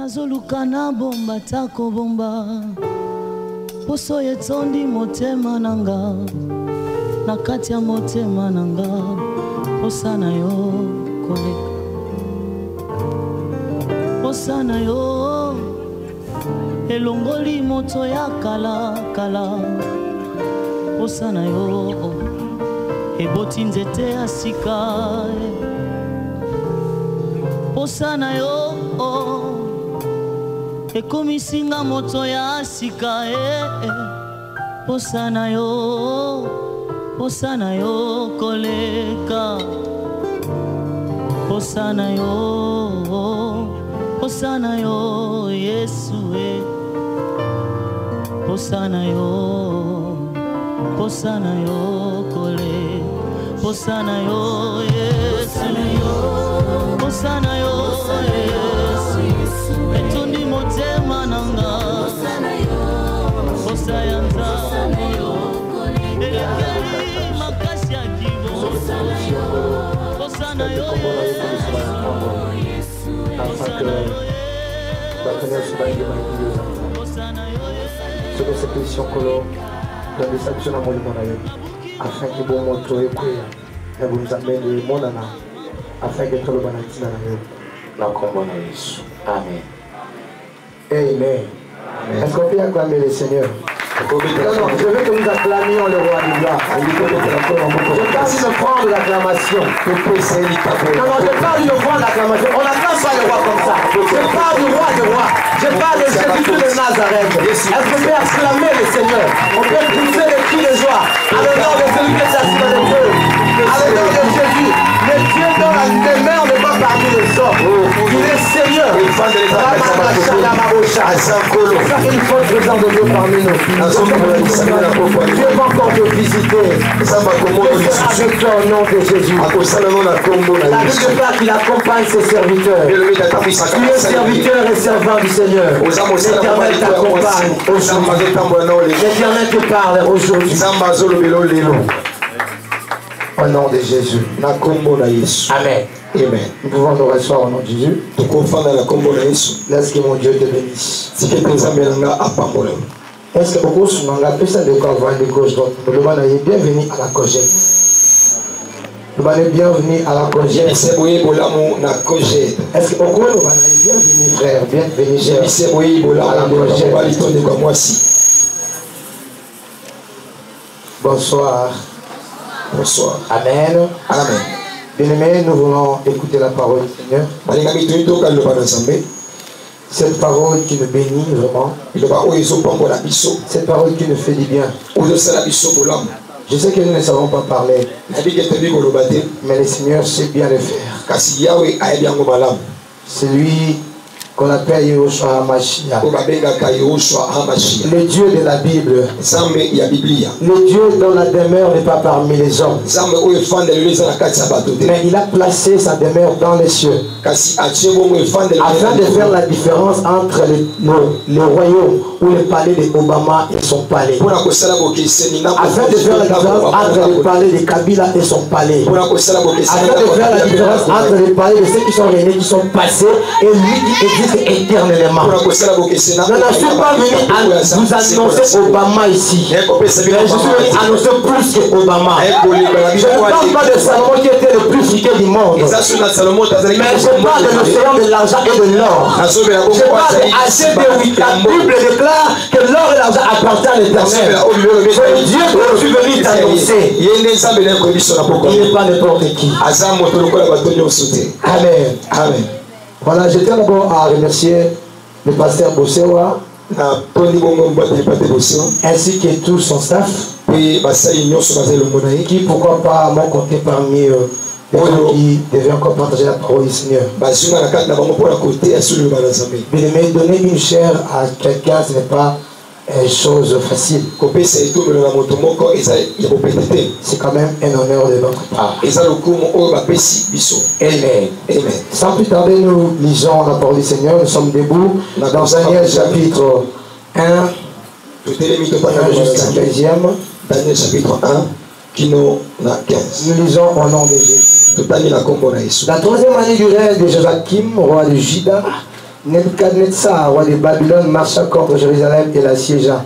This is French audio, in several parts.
Nazoluka na bomba tako bomba poso yetondi motema nanga na kati ya motema nanga posana yo koleka posana yo elongoli moto ya kala kala posana yo eboti nzete ya sika posana yo ekomisinga moto ya sika posana yo koleka posana yo Yesu posana yo kole posana yo Yesu posana yo Yesu etondi motema nanga posayanza elekeli makasi ya kibo posana yo Yesu posana yo sur cette position color dans des actions à mon monaï afin que bon montre et que vous nous amène mon ana afin que tout le banatina la combat amen amen. Est-ce qu'on peut acclamer le Seigneur? Non, je veux que nous acclamions le roi du gloire. Je parle d'une offrande d'acclamation. Non, je parle d'une offrande d'acclamation. On n'acclame pas le roi comme ça. Je parle du roi des rois. Je parle de Jésus de Nazareth. Est-ce qu'on peut acclamer le Seigneur? On peut pousser les cris de joie à l'honneur de celui qui est assis dans le feu. À l'honneur de Jésus. Le Dieu dont la demeure n'est pas parmi les hommes. Il est Seigneur. Il faut présent de Dieu parmi nous. Dieu va encore te visiter. Dieu sera avec toi au nom de Jésus. La Bible déclare qu'il accompagne ses serviteurs. Tu es serviteur et servant du Seigneur. L'Éternel t'accompagne aujourd'hui. L'Éternel te parle aujourd'hui. Au nom de Jésus. Amen. Amen. Nous pouvons nous rasseoir au nom de Jésus. Laisse que mon Dieu te bénisse. Est-ce que vous avez de quoi avoir de gauche droite? Bienvenue à la Cogette. Vous allez bienvenue à la Cogette. Est-ce que vous avez bienvenue frère? Bienvenue cher. À la Cogette. Bonsoir. Bonsoir. Amen. Amen. Bien-aimés, nous voulons écouter la parole du Seigneur. Cette parole qui nous bénit vraiment. Cette parole qui nous fait du bien. Je sais que nous ne savons pas parler. Mais le Seigneur sait bien le faire. C'est lui qu'on appelle Yahushua HaMashiach. Le Dieu de la Bible. Le Dieu dont la demeure n'est pas parmi les hommes. Mais il a placé sa demeure dans les cieux. Afin de faire la différence entre le royaume ou le palais d'Obama et son palais. Afin de faire la différence entre le palais de Kabila et son palais. Afin de faire la différence entre le palais de ceux qui sont réunis, qui sont passés, et lui qui existe éternellement. Je ne suis pas venu à vous annoncer Obama ici. Mais je suis venu annoncer plus que Obama. Je ne parle pas de Salomon qui était le plus friqué du monde. Mais je parle de l'océan de l'argent et de l'or. Je parle de assez de oui. La Bible déclare que l'or et l'argent appartiennent à l'Éternel. C'est Dieu que je suis venu t'annoncer. Il n'est pas n'importe qui. Amen. Amen. Voilà, je tiens d'abord à remercier le pasteur Bossewa ainsi que tout son staff qui, pourquoi pas, m'ont compté parmi eux les gens qui devaient encore partager la parole du Seigneur. Bien-aimé, donner une chair à quelqu'un, ce n'est pas chose facile. C'est quand même un honneur de notre part. Amen. Amen. Sans plus tarder, nous lisons la parole du Seigneur. Nous sommes debout dans Daniel chapitre 1 jusqu'à 15e. Daniel chapitre 1 qui nous a 15. Nous lisons au nom de Jésus. La troisième année du règne de Joachim, roi de Juda, Nebuchadnezzar, roi de Babylone, marcha contre Jérusalem et l'assiégea.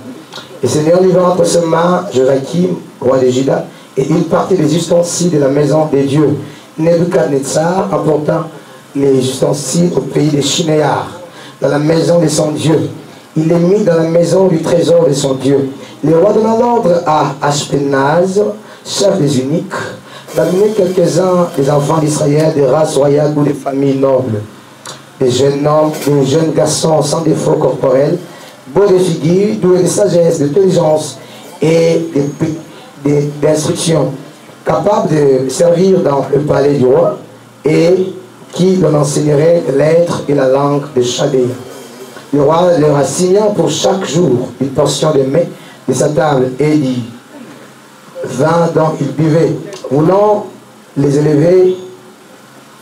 Et le Seigneur livra entre ses mains Joachim, roi de Juda, et une partie des ustensiles de la maison des dieux. Nebuchadnezzar apporta les ustensiles au pays de Shinéar, dans la maison de son Dieu. Il les mit dans la maison du trésor de son Dieu. Le roi donna l'ordre à Ashpenaz, chef des eunuques, d'amener quelques-uns des enfants d'Israël, des races royales ou des familles nobles, des jeunes hommes, des jeunes garçons sans défaut corporel, beaux de figure, doués de sagesse, d'intelligence et d'instruction, capables de servir dans le palais du roi et qui leur enseigneraient les lettres et la langue de Chaldéen. Le roi leur assigna pour chaque jour une portion de mets de sa table et du vin dont ils buvaient, voulant les élever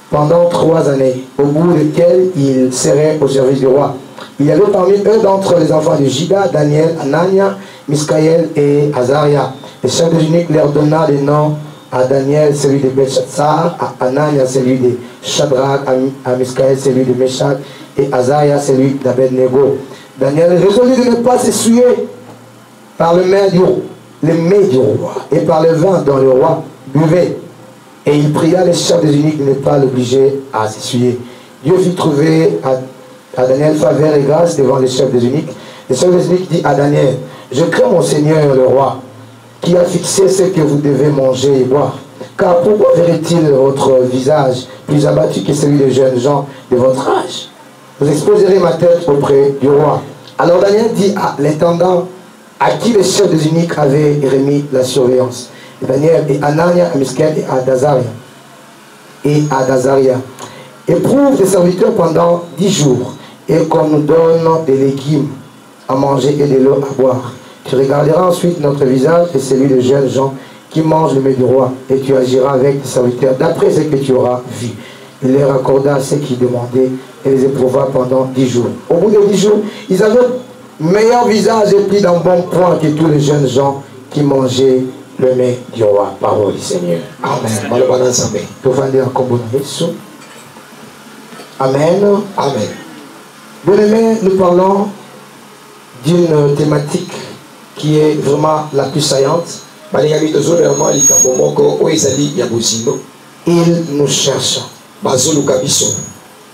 pendant 3 années, au bout desquelles ils seraient au service du roi. Il y avait parmi eux d'entre les enfants de Juda, Daniel, Anania, Miskaël et Azaria. Le chef des eunuques leur donna des noms: à Daniel celui de Belshazzar, à Anania celui de Shadrach, à Miskaël celui de Meshach et Azaria celui d'Abednego. Daniel résolut de ne pas s'essuyer par le mets du roi et par le vin dont le roi buvait. Et il pria les chefs des eunuques de ne pas l'obliger à s'essuyer. Dieu fit trouver à Daniel faveur et grâce devant les chefs des eunuques. Le chef des eunuques dit à Daniel: je crains mon Seigneur le roi, qui a fixé ce que vous devez manger et boire. Car pourquoi verrait-il votre visage plus abattu que celui des jeunes gens de votre âge? Vous exposerez ma tête auprès du roi. Alors Daniel dit à l'intendant à qui les chefs des eunuques avaient remis la surveillance: Daniel et Anania, à Miskaël et à Dazaria, éprouve des serviteurs pendant 10 jours, et qu'on nous donne des légumes à manger et de l'eau à boire. Tu regarderas ensuite notre visage et celui des jeunes gens qui mangent le mets du roi, et tu agiras avec tes serviteurs d'après ce que tu auras vu. Il leur accorda ce qu'ils demandaient et les éprouva pendant 10 jours. Au bout de 10 jours, ils avaient meilleur visage et pris d'un bon point que tous les jeunes gens qui mangeaient le mets du roi. Parole du Seigneur. Amen. Amen. Amen. Bien-aimés, nous parlons d'une thématique qui est vraiment la plus saillante. Il nous cherche.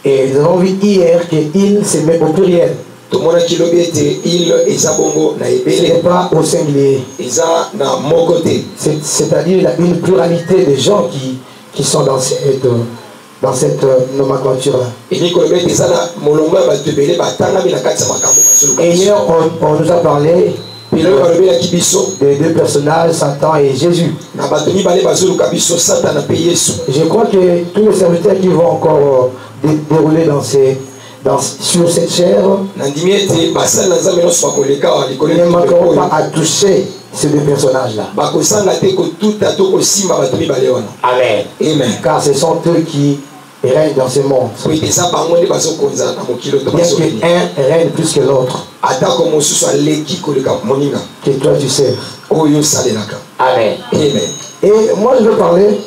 Et nous avons vu hier qu'il se met au pluriel. Ce n'est pas au singulier. C'est-à-dire qu'il y a une pluralité de gens qui sont dans cette nomenclature-là. Et hier, on nous a parlé des 2 personnages, Satan et Jésus. Je crois que tous les serviteurs qui vont encore dérouler sur cette chair ne manqueront pas à toucher ces 2 personnages-là. Amen. Amen. Car ce sont eux qui règnent dans ce monde. Bien qu'un règne plus que l'autre, que toi tu sers. Amen. Amen. Et moi je veux parler,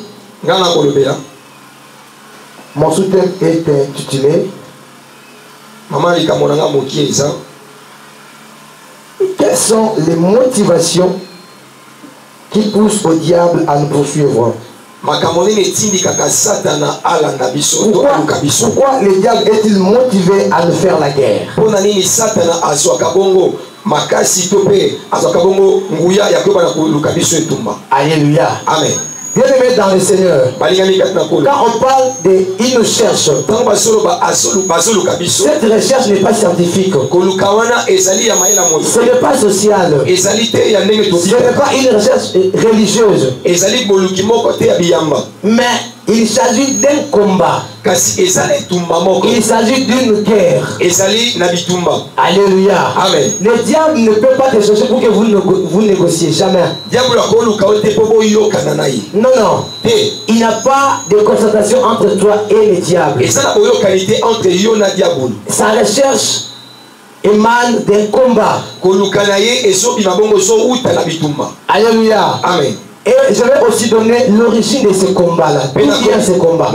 mon sous-thème est intitulé quelles sont les motivations qui poussent au diable à nous poursuivre? Pourquoi le diable est-il motivé à nous faire la guerre? Alléluia. Amen. Bien-aimés dans le Seigneur, quand on parle de recherche, cette recherche n'est pas scientifique, ce n'est pas social, ce n'est pas une recherche religieuse, mais il s'agit d'un combat. Il s'agit d'une guerre. Alléluia. Amen. Le diable ne peut pas te chercher pour que vous négociez. Jamais. Non, non. Il n'y a pas de concertation entre toi et le diable. Sa recherche émane d'un combat. Alléluia. Amen. Et je vais aussi donner l'origine de ce combat-là. D'où vient ce combat?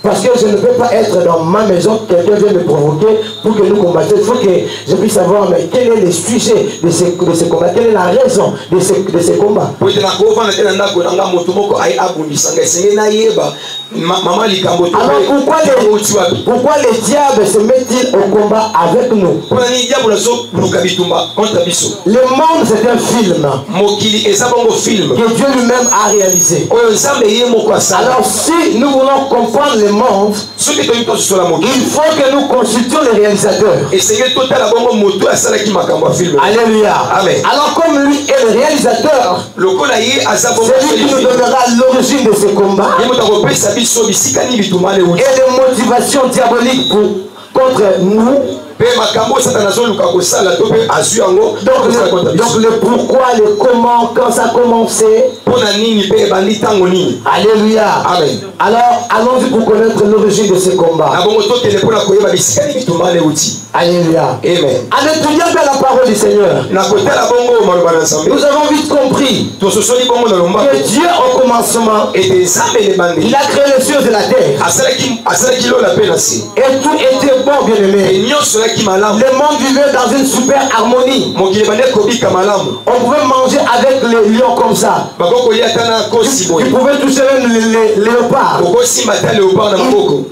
Parce que je ne peux pas être dans ma maison, quelqu'un vient me provoquer pour que nous combattions. Il faut que je puisse savoir mais quel est le sujet de ces combats, quelle est la raison de ces combats. Alors pourquoi les diables se mettent-ils au combat avec nous? Le monde c'est un film que Dieu lui-même a réalisé. Alors si nous voulons comprendre le monde, il faut que nous consultions les réalisateurs. Alléluia. Amen. Alors comme lui est le réalisateur, c'est lui qui nous donnera l'origine de ce combat et les motivations diaboliques contre nous. Donc le pourquoi, le comment, quand ça a commencé. Alléluia. Amen. Alors allons-y pour connaître l'origine de ce combat. Alléluia. Amen. En étudiant la parole du Seigneur, nous avons vite compris que Dieu au commencement, il a créé les cieux et la terre. Et tout était bon, bien aimé. Le monde vivait dans une super harmonie. On pouvait manger avec les lions comme ça. Tu pouvais toucher les léopards.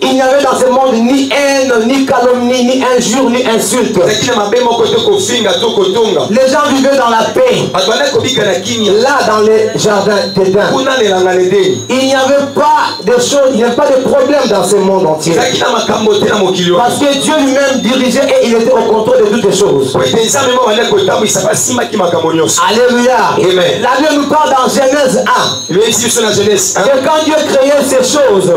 Il n'y avait dans ce monde ni haine, ni calomnie, ni injure, ni insulte. Les gens vivaient dans la paix. Là, dans les jardins d'Éden, il n'y avait pas de choses, il n'y avait pas de problème dans ce monde entier. Parce que Dieu lui-même dirigeait et il était au contrôle de toutes les choses. Alléluia. Amen. La Bible nous parle dans Genèse 1. Que quand Dieu créait ces choses, il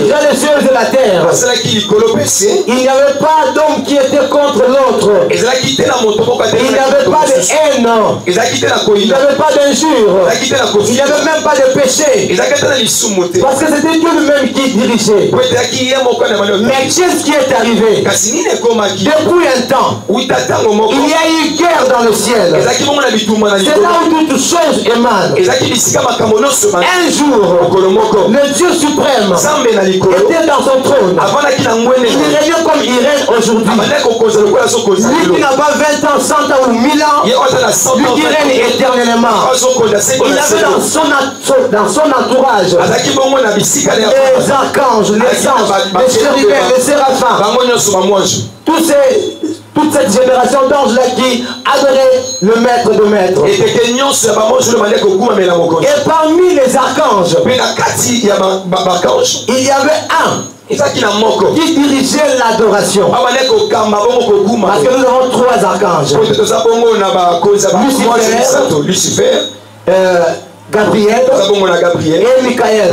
créait les cieux et la terre. Il n'y avait pas d'homme qui était contre l'autre. Il n'y avait pas de haine. Il n'y avait pas d'injure. Il n'y avait même pas de péché. Parce que c'était Dieu lui-même qui dirigeait. Mais qu'est-ce qui est arrivé? Depuis un temps, il y a eu guerre dans le ciel. C'est là où toute chose émane. Un jour, le Dieu suprême était dans son trône. Il régnait comme il règne aujourd'hui. Lui qui n'a pas 20 ans, 100 ans ou 1000 ans, lui qui règne éternellement. Il avait dans son entourage les archanges, les anges, les chérubins, les séraphins. Toute cette génération d'anges-là qui adoraient le maître de maîtres. Et parmi les archanges, il y avait un qui dirigeait l'adoration. Parce que nous avons 3 archanges. Lucifer, Gabriel et Michael.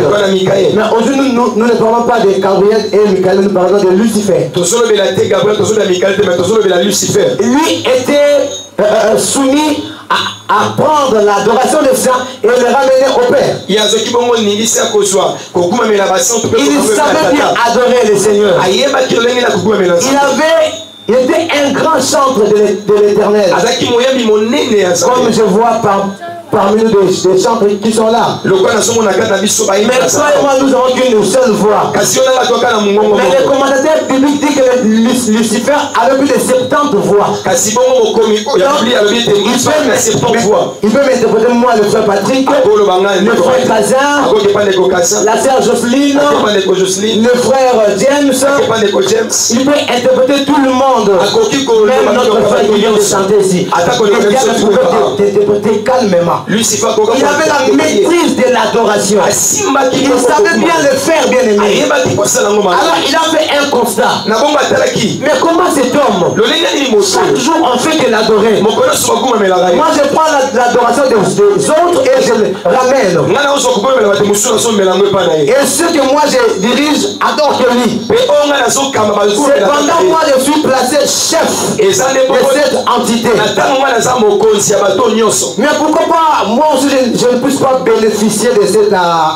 Mais aujourd'hui, nous ne parlons pas de Gabriel et Michael, nous parlons de Lucifer. Lui était soumis à prendre l'adoration des saints et le ramener au Père. Il savait bien adorer le Seigneur. Il était un grand chantre de l'Éternel. Comme je vois parmi nous des chantres qui sont là. Mais toi et moi, nous avons qu'une seule voix. Mais le commentateur biblique dit que Lucifer avait plus de 70 voix. Il peut m'interpréter moi, le frère Patrick, le frère Kazan, la sœur Jocelyne, le frère James. Il peut interpréter tout le monde. Même notre frère qui vient de chanter ici. Il pouvait t'interpréter calmement. Il avait la maîtrise de l'adoration. Il savait bien le faire, bien aimé. Alors il a fait un constat. Mais comment cet homme, chaque jour on fait que l'adorer. Moi je prends l'adoration des autres et je le ramène. Et ceux que moi je dirige adorent que lui. Cependant moi je suis placé chef de cette entité. Mais pourquoi pas moi aussi, je ne puisse pas bénéficier de cette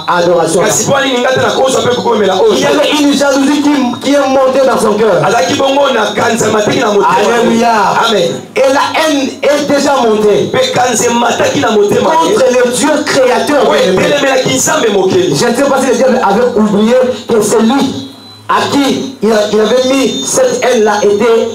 adoration. kasi po alingi nga te nakosa mpe kokomela Il y avait une jalousie qui est montée dans son cœur. azalaki bongo na kanzema teki na motema. Alléluia. Amen. Et la haine est déjà montée mpe kanzema taki na motema contre le Dieu créateur. oyo etelemelaki nzambe mokeli. Je ne sais pas si le diable avait oublié que c'est lui à qui il avait mis cette haine-là était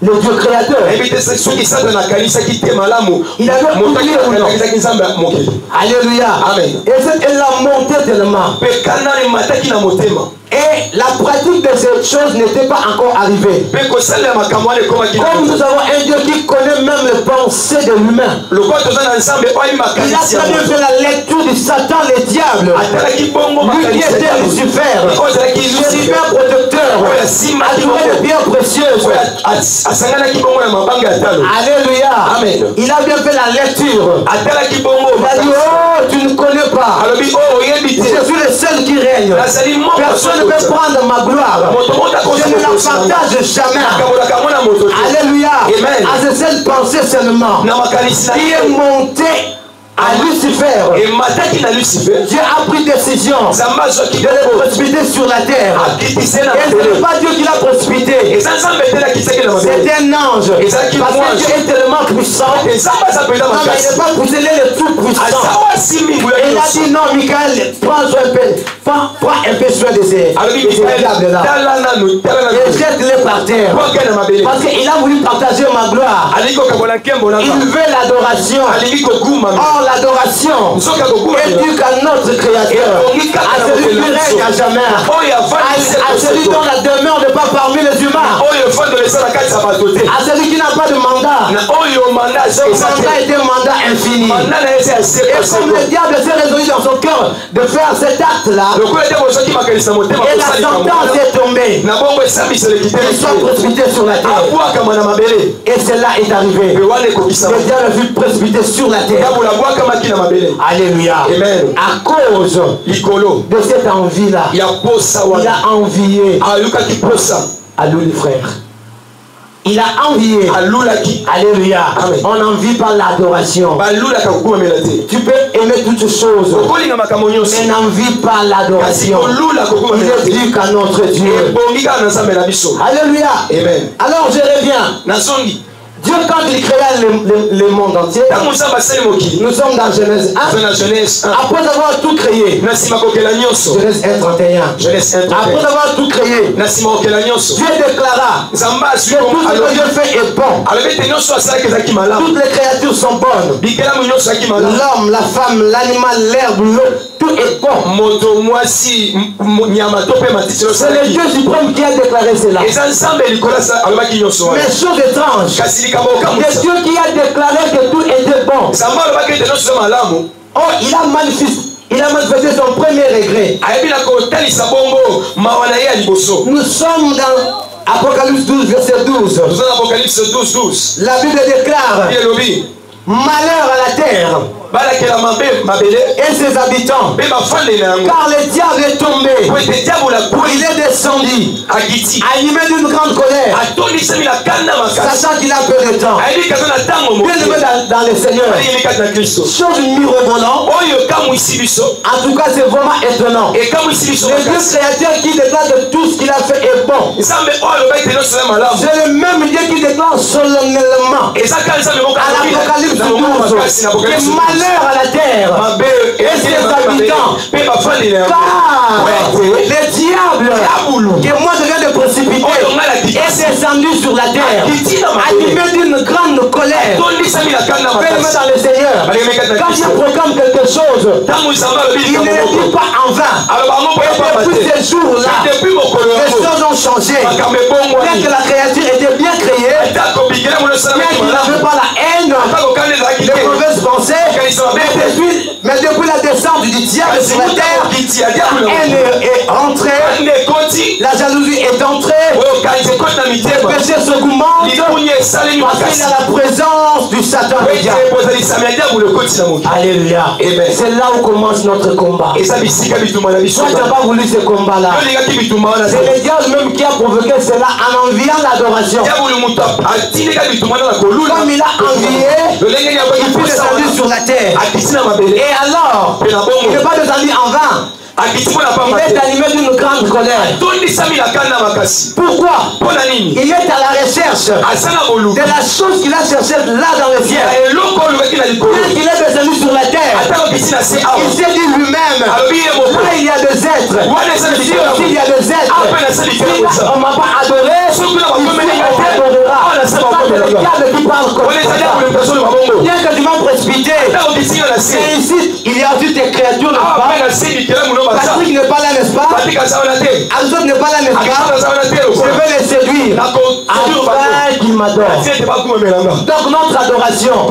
le Dieu créateur. nayebi te soki satana akanisaki te malamu Il avait oublié ou non? motakisaki nzambe mokeli. Alléluia. Amen. Et cette haine-là montait tellement. mpe kana emataki na motema. Et la pratique de ces choses n'était pas encore arrivée. mpe kosalela makambo wana ekomaki Comme nous avons un Dieu qui connaît même les pensées de l'humain. lokola toza na nzambe oyo Il a makanisi ya très bien moto. fait la lecture du Satan, le diable. atalaki bongo Lui qui makanisi ya était diable. Lucifer, oyo azalaki Lucifer. Lucifer protecteur, oyo asimaki adoré bongo. les pierres précieuses. oyo asanganaki bongo na mabanga ya talo. Alléluia. Amen. Il a bien fait la lecture. atalaki bongo Il a dit, oh, tu ne connais pas. alobi oyo oyebi Je te suis le seul qui règne. nazali moko Personne ne peut prendre ma gloire. moto moko Je ne la partage jamais. akabolaka ngo na moto te. Alléluia. Amen. À cette pensée seulement na makanisi na qui est ye montée à Lucifer. emataki na Lucifer. Dieu a pris décision nzambe azwaki de le précipiter sur la terre. akitise na Et ce mabele. n'est pas Dieu qui l'a précipité. eza nzambe te nakisaki na mabele. C'est un ange. Et ça qui Parce moi, que Dieu est tellement puissant. nzambe aza mpenza Non, mais il makasi n'est pas poussé, il est le tout puissant. aza oyo asimbi nguya Et il a nyonso. dit non, Michael, prends un peu soin de ces alobi diables là. tala nanu Et jette-les par terre. poke na mabele. Parce qu'il a voulu partager ma gloire. alingi kokabola nkembo na Il nga. veut l'adoration. alingi kokuma Or, l'adoration soki akokuma est due qu'à notre Créateur, à celui qui règne à jamais, oyo afandisi à celui dont la demeure n'est pas parmi les humains, oyo efandolesa na kati ya bato te à celui qui n'a pas de mandat. na oyo manda Son eza mandat te est un mandat infini. manda na ye eza ya Et comme sekoseko le diable s'est résolu dans son cœur de faire cet acte-là, lokola ete bosoki makanisa motema et la kosalika sentence mwana est tombée, na bongo esambiselo il soit kitele précipité sur la terre. abwakama na mabele Et cela est arrivé. mpe wana ekokisama Le diable fut précipité sur la terre. kabula abwakamaki na mabele. Alléluia. Amen. À cause likolo de cette envie-là, ya posa il wana a envié alukaki posa à lui, le frère. Il a envié. alulaki Alléluia. Amen. On envie par l'adoration. balulaka kokumamela te Tu peux aimer toutes choses, okolinga makambo nyonso mais n'envie pas kasi l'adoration. kolula Il kokumamela est te dit qu'à notre Dieu. ebongi kaka na nzambe na biso. Alléluia. Amen. Alors je reviens. nazongi Dieu, quand il créa le monde entier, ntango nzambe asali mokili nous sommes dans Genèse 1. aza na Genèse 1 Après avoir tout créé, na nsima kokela nyonso Genèse 1, 31. Genèse 1 Après avoir tout créé, na nsima kokela nyonso Dieu déclara nzambe que aswi tout ce que Dieu fait est bon. alobi ete nyonso asalaki ezalaki malamu Toutes les créatures sont bonnes. bikelamu nyonso ezalaki malamu L'homme, la femme, l'animal, l'herbe, l'eau, tout est bon. moto mwasi nyama to mpe matiti nyonso C'est le ezalaki Dieu suprême qui a déclaré cela. eza nzambe likolo alobaki nyonso wana Mais chose étrange, kasi likambo c'est okamwisa Dieu qui a déclaré que tout était bon. nzambe alobaki ete nyonso eza malamu Oh, il a manifesté son premier regret. ayebi na kotalisa bongo mawa na ye ya liboso. Nous sommes dans Apocalypse 12, verset 12. toza na apocalypse 12 La Bible déclare elobi malheur à la terre balakela mabele et ses habitants, mpe bafandeli na yango car le diable est tombé. po ete diable Il est descendu, akiti animé d'une grande colère, atondisami na kanda makasi sachant qu'il a peu de temps. ayebi kaza na ntango Bien aimé dans le Seigneur, mokealingi kati na kristo chose mirobolante, oyo ekamwisi biso en tout cas c'est vraiment étonnant. ekamwisi biso Le Dieu makasi créateur qui déclare que tout ce qu'il a fait est bon. nzambe oyo alobaki ete nyonso eza malamu C'est le même Dieu qui déclare solennellement eza kaka nzambe moko à l'Apocalypse 12 makasi na que apocalypse malheur à la terre, mabe et ses habitants, mpe bafandeli na yango car Ouais. le diable que moi je viens de précipiter est descendu sur la terre, animé d'une grande colère. tondisami na kanda Bien-aimé makasi dans le Seigneur, quand il proclame quelque chose, ntango nzambe alobi il ne likambo le dit moko pas en vain. aloba ngo mpo ya pamba Depuis te ces jours-là, depuis mokolo les yango choses ont changé. makambo Bien ebongwani que la créature était bien créée, atako bikela mono bien esalaki qu'il n'avait malamu pas la haine, atako kanda ezalaki les te mauvaises pensées, mais depuis la descente du diable kasi sur la terre, mokiti ya diable la haine est entrée, ande ekoti la jalousie est entrée, oyo kanzi ekoti na les péchés s'augmentent parce qu'il y a la présence du Satan. Alléluia. C'est là où commence notre combat. Toi, tu n'as pas voulu ce combat-là. C'est le diable même qui a provoqué cela en enviant l'adoration. Comme il a envié, il peut descendre sur la terre. Et alors, il n'est pas descendu en vain. Il est animé d'une grande colère. Pourquoi? Il est à la recherche de la chose qu'il a cherchée là dans le ciel. Quand il est descendu sur la terre, il s'est dit lui-même, là il y a des êtres, ici aussi il y a des êtres. On ne m'a pas adoré, ici on m'adorera. C'est le diable qui parle comme ça. Bien que tu m'as précipité, c'est ici il y a aussi des créatures, n'est-ce pas? Patrick n'est pas là, n'est-ce pas? Alzot n'est pas là, n'est-ce pas? Je vais les séduire afin qu'ils m'adorent. Donc notre adoration,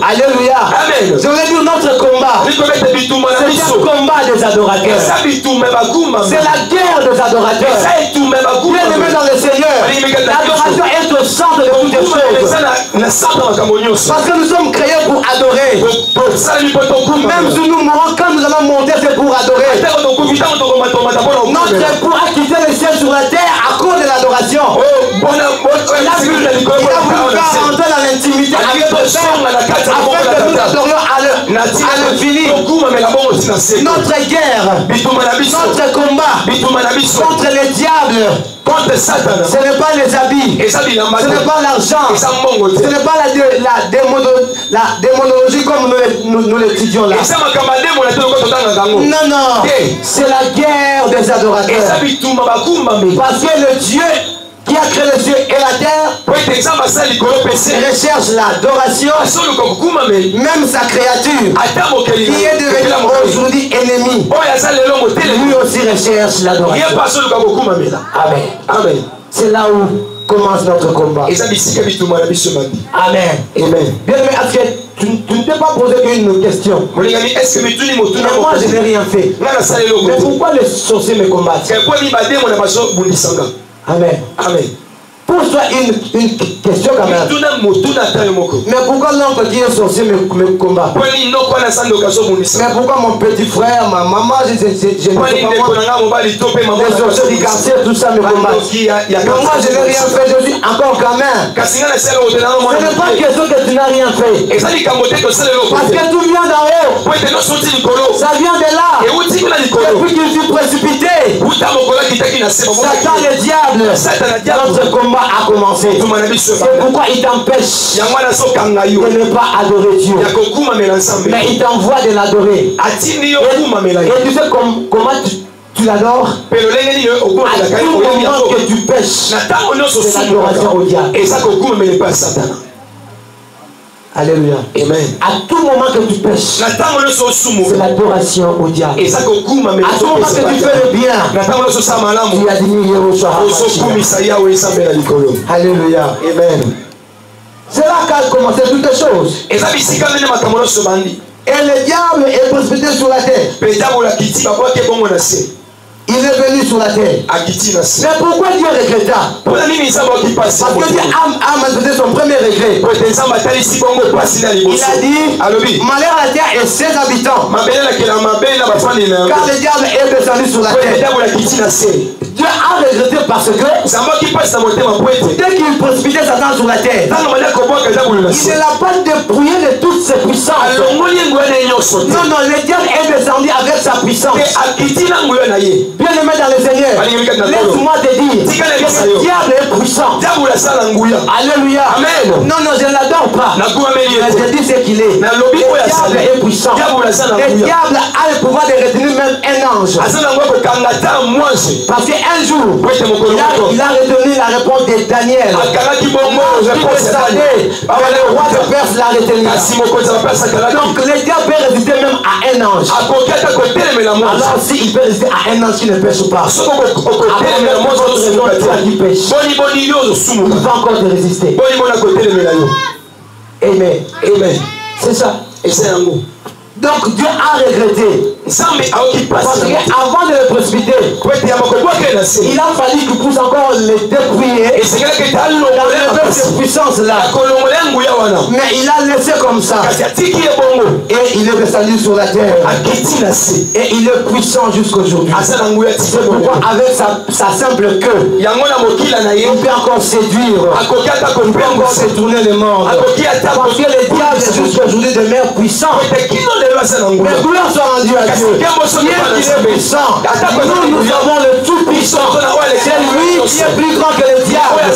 alléluia, je voulais dire notre combat, c'est un combat des adorateurs, c'est la guerre des adorateurs. Bien aimé dans le Seigneur, l'adoration est au centre de toutes les choses, parce que nous sommes créés pour adorer. Même si nous mourons, quand nous allons monter, c'est pour adorer. Notre époux a quitté le ciel sur la terre à cause de l'adoration. Il a voulu faire rentrer dans l'intimité avec le Père afin que nous adorions à l'infini. Notre guerre, notre combat contre les diables, ce n'est pas les habits, ce n'est pas l'argent, ce n'est pas la démonologie comme nous l'étudions là. Non, non, c'est la guerre des adorateurs. Parce que le Dieu qui a créé les cieux et la terre recherche l'adoration, même sa créature qui est devenue aujourd'hui ennemie, lui aussi recherche l'adoration. Amen. Amen. C'est là où commence notre combat. Amen. Amen. Bien aimé, est-ce que tu ne t'es pas posé qu'une question? Mais moi je n'ai rien fait. Mais pourquoi les sorciers me combattent? Amen. Amen. Pose-toi une question quand même. Mais pourquoi l'oncle qui est sorcier me combat? Mais pourquoi mon petit frère, ma maman, je ne sais pas moi, les sorciers du quartier, tout ça me combattent? Mais moi je n'ai rien fait, je suis encore gamin. Ce n'est pas question que tu n'as rien fait. Parce que tout vient d'en haut. Ça vient de là. Depuis qu'il fut précipité, Satan le diable, notre combat a commencé. C'est pourquoi il t'empêche de ne pas adorer Dieu. Mais il t'envoie de l'adorer. Et tu sais comment tu l'adores? À tout moment que tu pêches, c'est l'adoration au diable. Alléluia. Amen. À tout moment que tu pêches, c'est l'adoration au diable. À tout moment que tu fais le bien, tu as diminué au soir. Alléluia. Amen. C'est là qu'a commencé toutes les choses. Et le diable est précipité sur la terre. Il est venu sur la terre. Mais pourquoi Dieu regretta? Parce que Dieu a manifesté son premier regret. Il a dit, malheur à la terre et ses habitants. Car le diable est descendu sur la terre. Dieu a regretté parce que dès qu'il précipitait Satan sur la terre, il ne l'a pas dépouillé de toutes ses puissances. Non, non, le diable est descendu avec sa puissance. Bien aimé dans le Seigneur, laisse-moi te dire que le diable est puissant. Alléluia. Amen. Non, non, je ne l'adore pas. Mais je dis ce qu'il est. Le diable est puissant. Le diable a le pouvoir de retenir même un ange. Parce qu'un jour, il a retenu la réponse de Daniel. Le roi de Perse l'a retenu. Donc le diable peut résister même à un ange. Alors s'il peut résister à un ange qui ne pêche pas, il va encore te résister. Amen. Amen. C'est ça. Donc Dieu a regretté. Parce qu'avant de le précipiter, il a fallu qu'il pousse encore les dépouiller dans cette puissance-là. Mais il a laissé comme ça. Et il est descendu sur la terre. Et il est puissant jusqu'aujourd'hui. C'est pourquoi avec sa simple queue, il peut encore séduire, il peut encore se tourner le monde. Parce que le diable est jusqu'aujourd'hui demeure puissant. Mais gloire soit rendue à Dieu. Bien qu'il est puissant, nous avons le tout puissant. C'est lui qui est plus grand que le diable. Il ne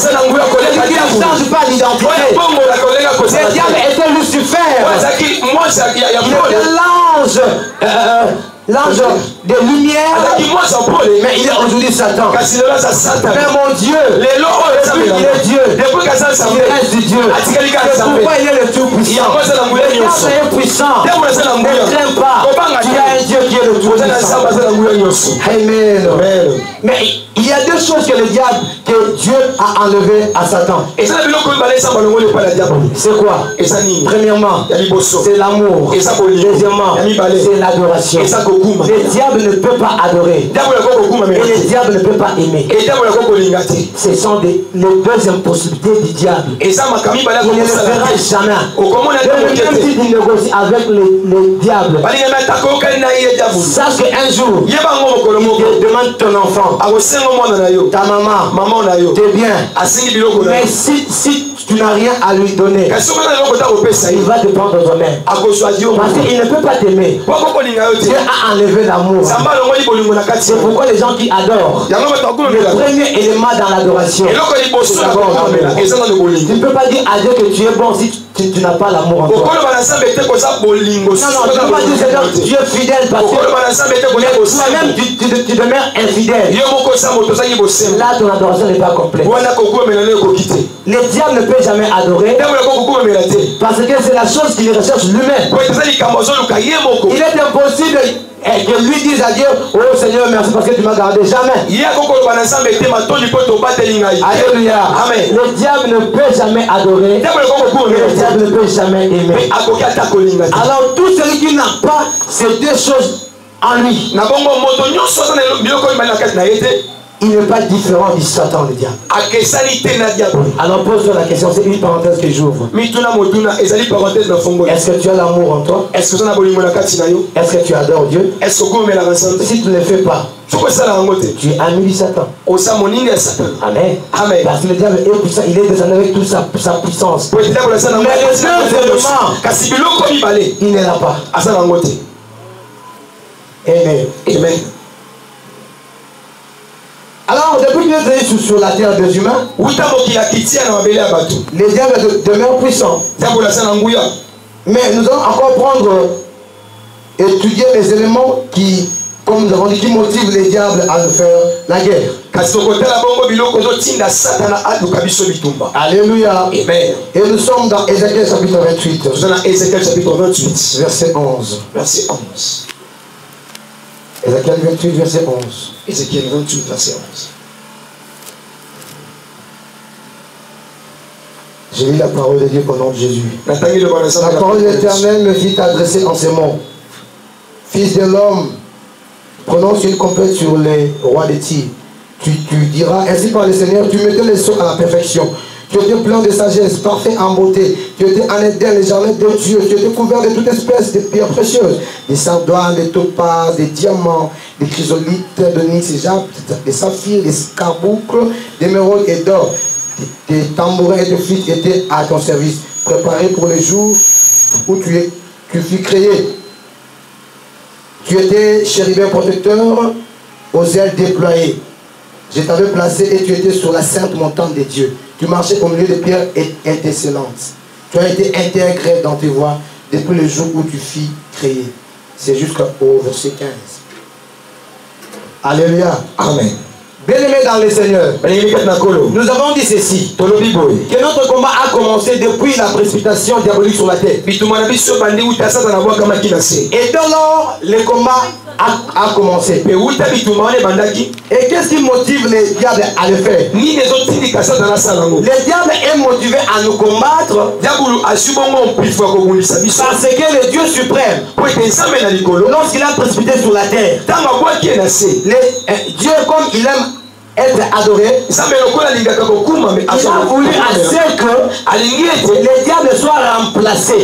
change pas d'identité. Le diable était Lucifer. Il était l'ange de lumière, mais il est aujourd'hui Satan. Mais mon Dieu, depuis qu'il est Dieu, il reste du Dieu. C'est pourquoi il est le tout puissant. Le diable est puissant. Ne crains pas. Tu as un Dieu qui est le tout puissant. Amen. Mais il y a deux choses que le diable, que Dieu a enlevé à Satan. C'est quoi? Premièrement, c'est l'amour. Deuxièmement, c'est l'adoration. Le diable ne peut pas adorer. Et le diable ne peut pas aimer. Ce sont les deux impossibilités du diable. Il ne le fera jamais. Même si tu négocies avec le diable, sache qu'un jour, il te demande ton enfant, ta maman, tes biens. Mais si tu n'as rien à lui donner, il va te prendre toi-même. Parce qu'il ne peut pas t'aimer. Dieu a enlevé l'amour. C'est pourquoi les gens qui adorent, le premier élément dans l'adoration, c'est d'abord l'amour. Tu ne peux pas dire à Dieu que tu es bon si tu n'as pas l'amour en toi. Non, tu ne peux pas dire que Dieu est fidèle parce que toi-même tu demeures infidèle. Là, ton adoration n'est pas complète. Le diable ne peut jamais adorer parce que c'est la chose qu'il recherche lui-même. Il est impossible que lui dise à Dieu, oh Seigneur, merci parce que tu m'as gardé. Jamais. Alléluia. Amen. Le diable ne peut jamais adorer. Le diable ne peut jamais aimer. Alors tout celui qui n'a pas ces deux choses en lui, il n'est pas différent du Satan, le diable. Alors pose-toi la question, c'est une parenthèse que j'ouvre. Est-ce que tu as l'amour en toi? Est-ce que tu adores Dieu? Si tu ne le fais pas, tu es ami du Satan. Amen. Parce que le diable est puissant, il est descendu avec toute sa puissance. Mais les deux éléments, il n'est là pas. Amen. Alors, depuis que nous sommes sur la terre des humains, les diables demeurent puissants. Mais nous allons encore étudier les éléments qui, comme nous avons dit, qui motivent les diables à nous faire la guerre. Alléluia. Amen. Et nous sommes dans Ézéchiel chapitre 28. Verset 11. Ézéchiel 28, verset 11. Ézéchiel 28, verset 11. J'ai lu la parole de Dieu au nom de Jésus. La parole de l'Éternel me fit adresser en ces mots. Fils de l'homme, prononce une complète sur les rois des Tyr. Tu diras, ainsi par le Seigneur, tu mettais les sceaux à la perfection. Tu étais plein de sagesse, parfait en beauté. Tu étais en Éden, les jardins de Dieu. Tu étais couvert de toute espèce de pierres précieuses. Des sardoines, des topazes, des diamants, des chrysolites, de nix et jaspes, des saphirs, des carboucles, d'émeraudes et d'or. Tes tambourins et tes flûtes étaient à ton service, préparés pour le jour où tu fus créé. Tu étais chérubin protecteur aux ailes déployées. Je t'avais placé et tu étais sur la sainte montagne de Dieu. Tu marchais au milieu des pierres étincelantes. Tu as été intégré dans tes voies depuis le jour où tu fus créé. C'est jusqu'au verset 15. Alléluia. Amen. Bien-aimés dans le Seigneur, nous avons dit ceci, que notre combat a commencé depuis la précipitation diabolique sur la terre. Et dès lors, le combat a commencé. Et qu'est-ce qui motive les diables à le faire? Le diable est motivé à nous combattre parce que le Dieu suprême, lorsqu'il a précipité sur la terre, Dieu, comme il aime être adoré, il a voulu assez que le diable soit remplacé.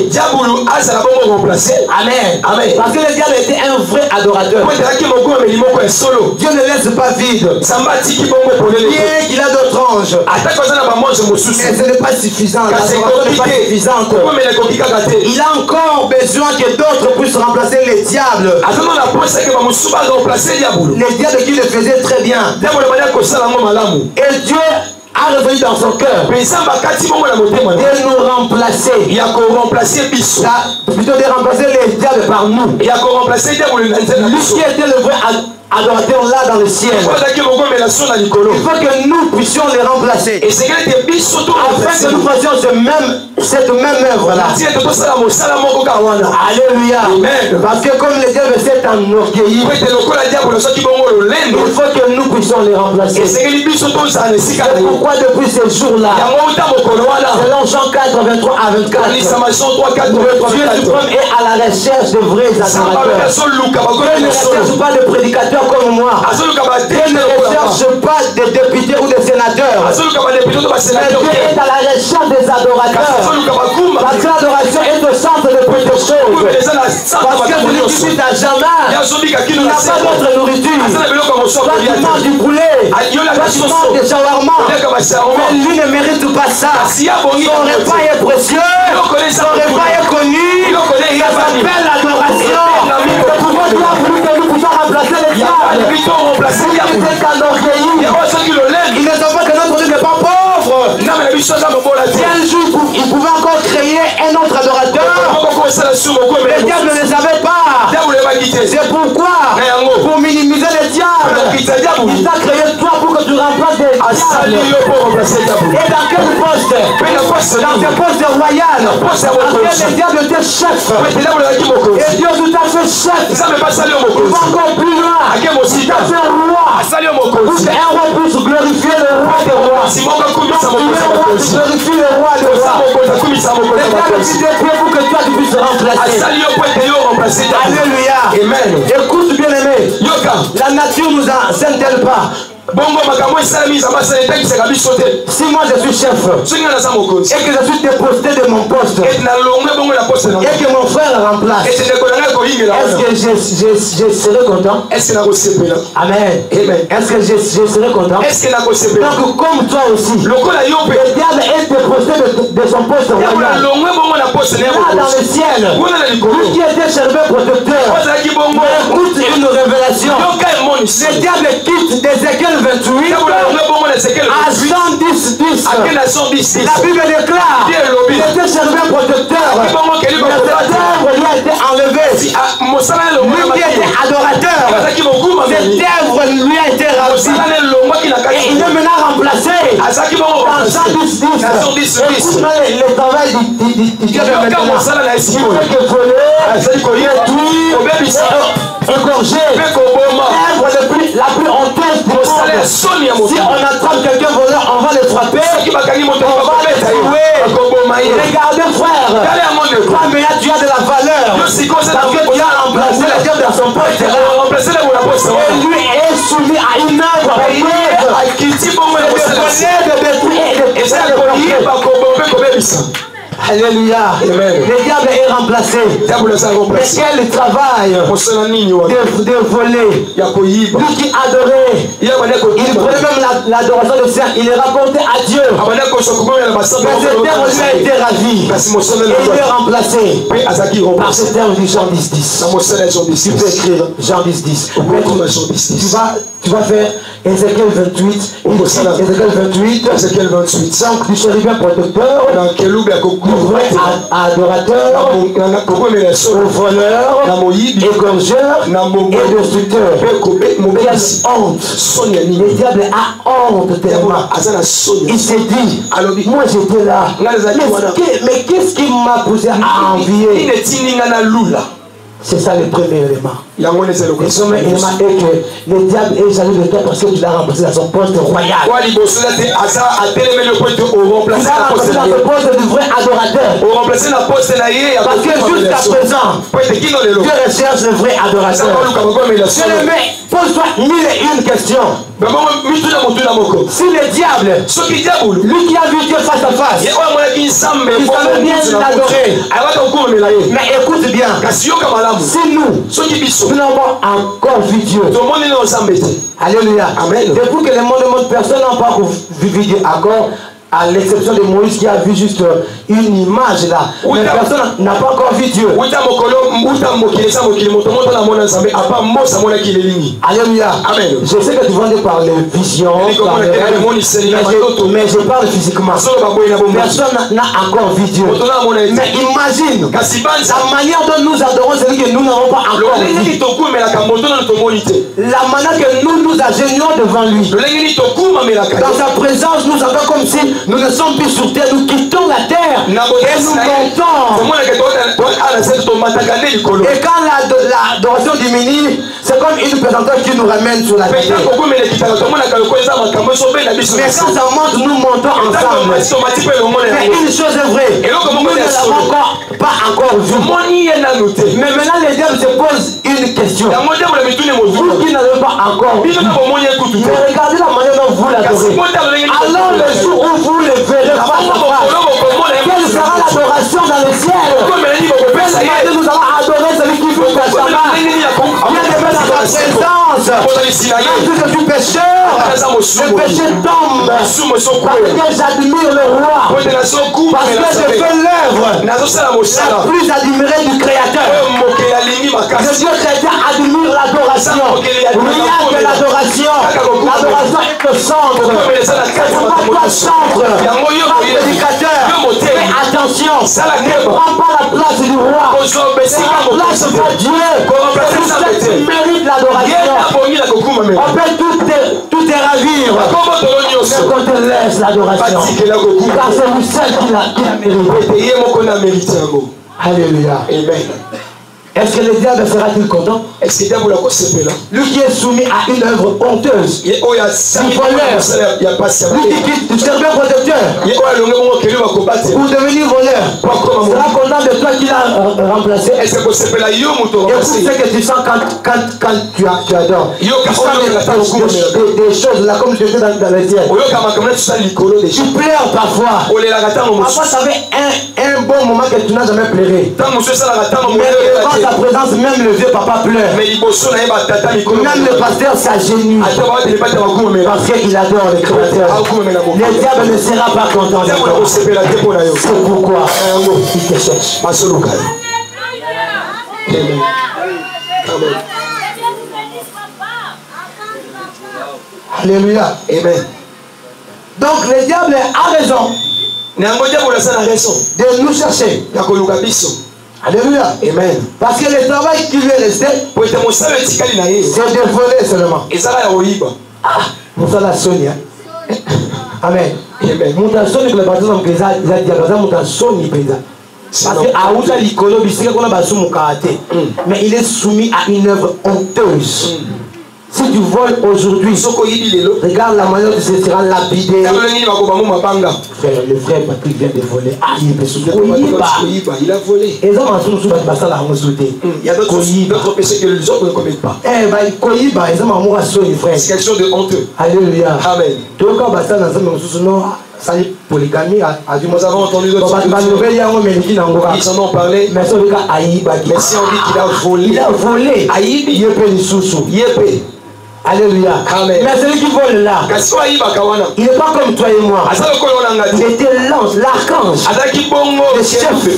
Amen. Parce que le diable était un vrai adorateur. Dieu ne laisse pas vide. Bien qu'il a d'autres anges, mais ce n'est pas suffisant. L'adoration n'est pas suffisante. Il a encore besoin que d'autres puissent remplacer les diables. Les diables qui le faisaient très bien. Et Dieu a revenu dans son cœur de nous remplacer, plutôt de remplacer les diables par nous. Lui qui était le vrai adorateur là dans le ciel. Il faut que nous puissions les remplacer afin que nous fassions cette même œuvre là. Alléluia. Parce que comme le diable s'est enorgueilli, il faut que nous puissions les remplacer. C'est pourquoi depuis ce jour là, selon Jean 4, 23 à 24, Dieu suprême est à la recherche de vrais adorateurs. Il ne recherche pas de prédicateurs comme moi. Dieu ne recherche pas de députés ou de sénateurs. Mais Dieu est à la recherche des adorateurs. Parce que l'adoration est au centre de toutes les choses. Parce que celui qui vit à jamais, il n'a pas d'autre nourriture. Toi qui manges du poulet, toi qui manges des shawarma, mais lui ne mérite pas ça. Son repas est précieux, son repas est connu, ça s'appelle l'adoration. C'est pourquoi Dieu a voulu que nous puissions remplacer les diables. Ils ne savent pas que notre Dieu n'est pas pauvre. Si un jour il pouvait encore créer un autre adorateur, les diables ne le savaient pas. C'est pourquoi, pour minimiser les diables, il t'a créé toi pour que tu remplaces des diables. Et dans quel poste? Dans tes postes royaux. Parce que les diables étaient chefs. Et Dieu tout à fait chef. Il va encore plus loin. Il t'a fait roi. Pour qu'un roi puisse glorifier le roi des rois. Glorifie le roi des rois. Les diables qui te pour que toi tu puisses remplacer. Alléluia. Amen. Écoute bien aimé. La nature nous enseigne-t-elle pas? Si moi je suis chef et que je suis déposté de mon poste et que mon frère remplace, est-ce que je serai content? Amen. Est-ce que je serai content? Donc comme toi aussi, le diable est déposté de son poste royal. Là dans le ciel, lui qui était chercheur protecteur, écoute une révélation. Le diable quitte d'Ézéchiel 28 à Jean 10, 10. La Bible déclare qu'il était chercheur protecteur, mais cette œuvre lui a été enlevée. Lui qui était adorateur, cette œuvre lui a été ravie. Et il est maintenant remplacé dans Jean 10, 10. Écoute le travail du diable maintenant. Il fait que voler, détruire, égorger, l'œuvre la plus honteuse du monde. Si on attrape quelqu'un voleur, on va le frapper, on va le tuer. Regardez frère, toi mais là tu as de la valeur parce que tu as remplacé le diable dans son poste et lui est soumis à une œuvre de détruire et de faire. Alléluia. Le diable est remplacé. Mais quel travail de voler. Lui qui adorait, il prenait même l'adoration de Saint, il est rapporté à Dieu. Mais ce terme lui a été ravi. Et il est remplacé par ce terme du Jean 10, 10. Tu peux écrire Jean 10, 10. Tu vas faire Ézéchiel 28. Ézéchiel 28. Donc du chérubin protecteur, du vrai adorateur, au voleur, égorgeur et destructeur. Quelle honte! Le diable a honte tellement. Il s'est dit, moi j'étais là. Mais qu'est-ce qui m'a poussé à envier? C'est ça le premier élément. Il m'a dit que le diable est jaloux de toi parce que tu l'as remplacé dans son poste royal. Tu l'as remplacé dans le poste du vrai adorateur. Parce que jusqu'à présent, Dieu recherche le vrai adorateur. Pose-toi 1001 questions. Si le diable, lui qui a vu Dieu face à face, il savait bien l'adorer. Mais écoute bien, si nous n'avons encore vu Dieu, alléluia, amen. Depuis que le monde personne n'a pas vu Dieu encore, à l'exception de Moïse qui a vu juste une image là. Mais personne n'a pas encore vu Dieu. Alléluia. Amen. Je sais que tu vas par les visions, mais je parle physiquement. Personne n'a encore vu Dieu. Mais imagine la manière dont nous adorons celui que nous n'avons pas encore vu. La manière que nous nous agenouillons devant lui. Dans sa présence, nous avons comme si nous ne sommes plus sur terre, nous quittons la terre et nous montons. Et quand l'adoration diminue, c'est comme une présentation qui nous ramène sur la terre. Mais quand ça monte, nous montons ensemble. Mais une chose est vraie, nous ne l'avons pas encore vu. Mais maintenant, les diables se posent une question. Vous qui n'avez pas encore vu, mais regardez la manière dont vous l'adorez. Alors le jour où vous le verrez face à face, quelle sera l'adoration dans le ciel? Quelle nous allons adorer celui qui veut faire sa main. Viens de mettre dans ta présence. Quand tu es du pécheur, le péché tombe. Parce que j'admire le roi. Parce que je fais l'œuvre la plus admirée du Créateur. Le Dieu chrétien admire l'adoration. Rien que l'adoration. L'adoration est le centre. C'est vraiment pas le centre. Pas prédicateur. Mais attention, ne prends pas la place du roi. C'est la place de Dieu. C'est qui mérite l'adoration. On peut tout te ravir. Mais qu'on te laisse l'adoration. Car c'est lui seul qui la mérite. Alléluia. Amen. Est-ce que le diable sera-t-il content? Est-ce que le diable lui qui est soumis à une œuvre honteuse, du voleur, lui qui quitte du serveur protecteur pour devenir voleur, sera content de toi qui l'a remplacé. Et tout ce que tu sens quand tu adores. Des choses là comme je dis dans le ciel. Tu pleures parfois. Parfois ça fait un bon moment que tu n'as jamais pleuré. Mais sa présence, même le vieux papa pleure. Même le pasteur s'agenouille. Parce qu'il adore le Créateur. Le diable ne sera pas content de toi. C'est pourquoi il te cherche. Alléluia. Amen. Donc le diable a raison de nous chercher. Alléluia. Amen. Parce que le travail qui lui est resté, c'est de voler seulement. Ah, pour ça la Sonia. Amen. Amen. Mutasoni kwa batoza mkeza za diabaza mutasoni penda. Parce que Aouza Likolo bisika kona basu mukate. Mais il est soumis à une œuvre honteuse. Si tu voles aujourd'hui, regarde la manière dont tu seras lapidé. Le frère Patrick vient de voler. Ah, il a volé. Et ça, il y a d'autres péchés que les autres ne commettent pas. C'est quelque chose de honteux. Alléluia. Amen. Nous avons entendu d'autres ils en ont parlé. Mais si on dit qu'il a volé, il a volé. Alléluia. Amen. Mais celui qui vole là, il n'est pas comme toi et moi. Il était l'ange, l'archange, le chef.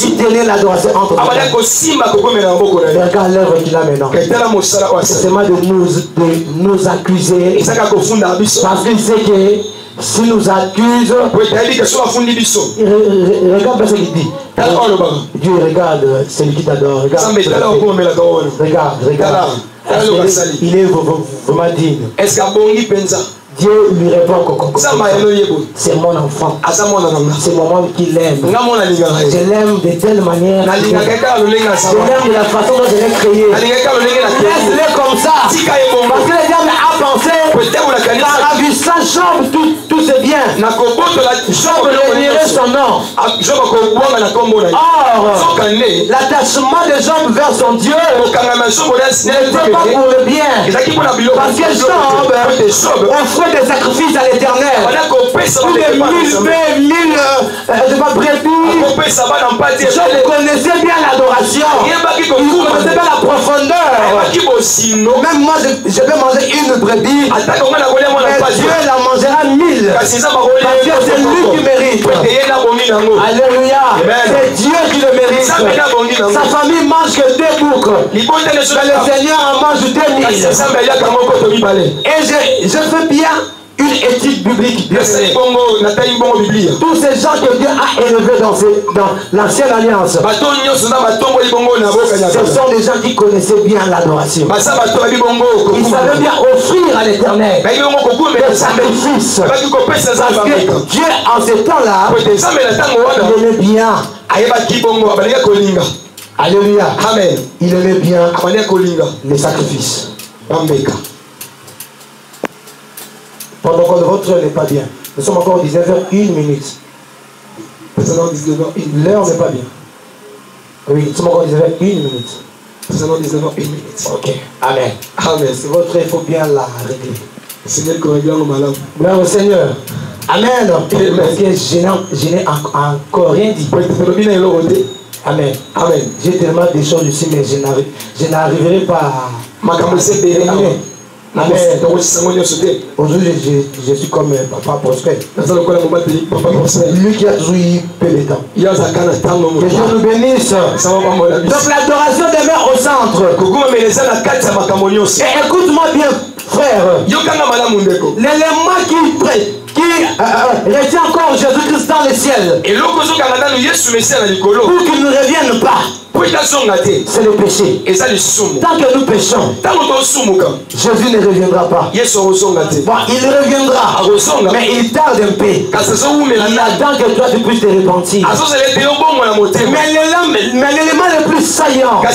Il tenait l'adoration entre nous. Regarde l'œuvre qu'il a maintenant. C'est seulement de nous accuser. Parce qu'il sait que si nous accuse, regarde ce qu'il dit. Dieu regarde celui qui t'adore. Regarde. Il est vraiment digne. Dieu lui répond Coco. C'est mon enfant. C'est moi qui l'aime. Je l'aime de telle manière. Je l'aime de la façon dont je l'ai créé. Laisse-le comme ça. Parce que le diable a pensé qu'en ravissant Job, tout c'est bien. Job réunirait son nom. Or, l'attachement de Job vers son Dieu n'était pas pour le bien. Parce que Job offrait des sacrifices à l'éternel. Tous les 1000 brebis. Job connaissait bien l'adoration. Il connaissait bien la profondeur. Même moi, je vais manger une brebis. Mais Dieu la mangera 1000. Parce que c'est lui qui mérite. Alléluia. C'est Dieu qui le mérite. Sa famille mange que 2 boucs. Mais le Seigneur en mange 2000. Et je fais bien une étude biblique. Tous ces gens que Dieu a élevés dans l'ancienne alliance, ce sont des gens qui connaissaient bien l'adoration. Ils savaient bien offrir à l'éternel des sacrifices. Parce que Dieu en ce temps-là, il aimait bien. Alléluia. Amen. Il aimait bien les sacrifices. Pendant que votre heure n'est pas bien. Nous sommes encore 19h01. L'heure n'est pas bien. Oui, nous sommes encore 19h01. Ok. Amen. Amen. C'est votre heure, il faut bien la régler. Gloire au Seigneur. Amen. Parce que je n'ai encore rien dit. Amen. Amen. J'ai tellement de choses ici, mais je n'arriverai pas à terminer. Amen. Aujourd'hui, je suis comme Papa Prospère. Lui qui a toujours eu peu de temps. Que Dieu nous bénisse. Donc l'adoration demeure au centre. Et écoute-moi bien, frère. L'élément qui retient encore Jésus-Christ dans le ciel. Pour qu'il ne revienne pas. C'est le péché. Tant que nous péchons, Jésus ne reviendra pas. Bon, il reviendra, mais il tarde un peu. Il attend que toi tu puisses te repentir. Mais l'élément le plus saillant qui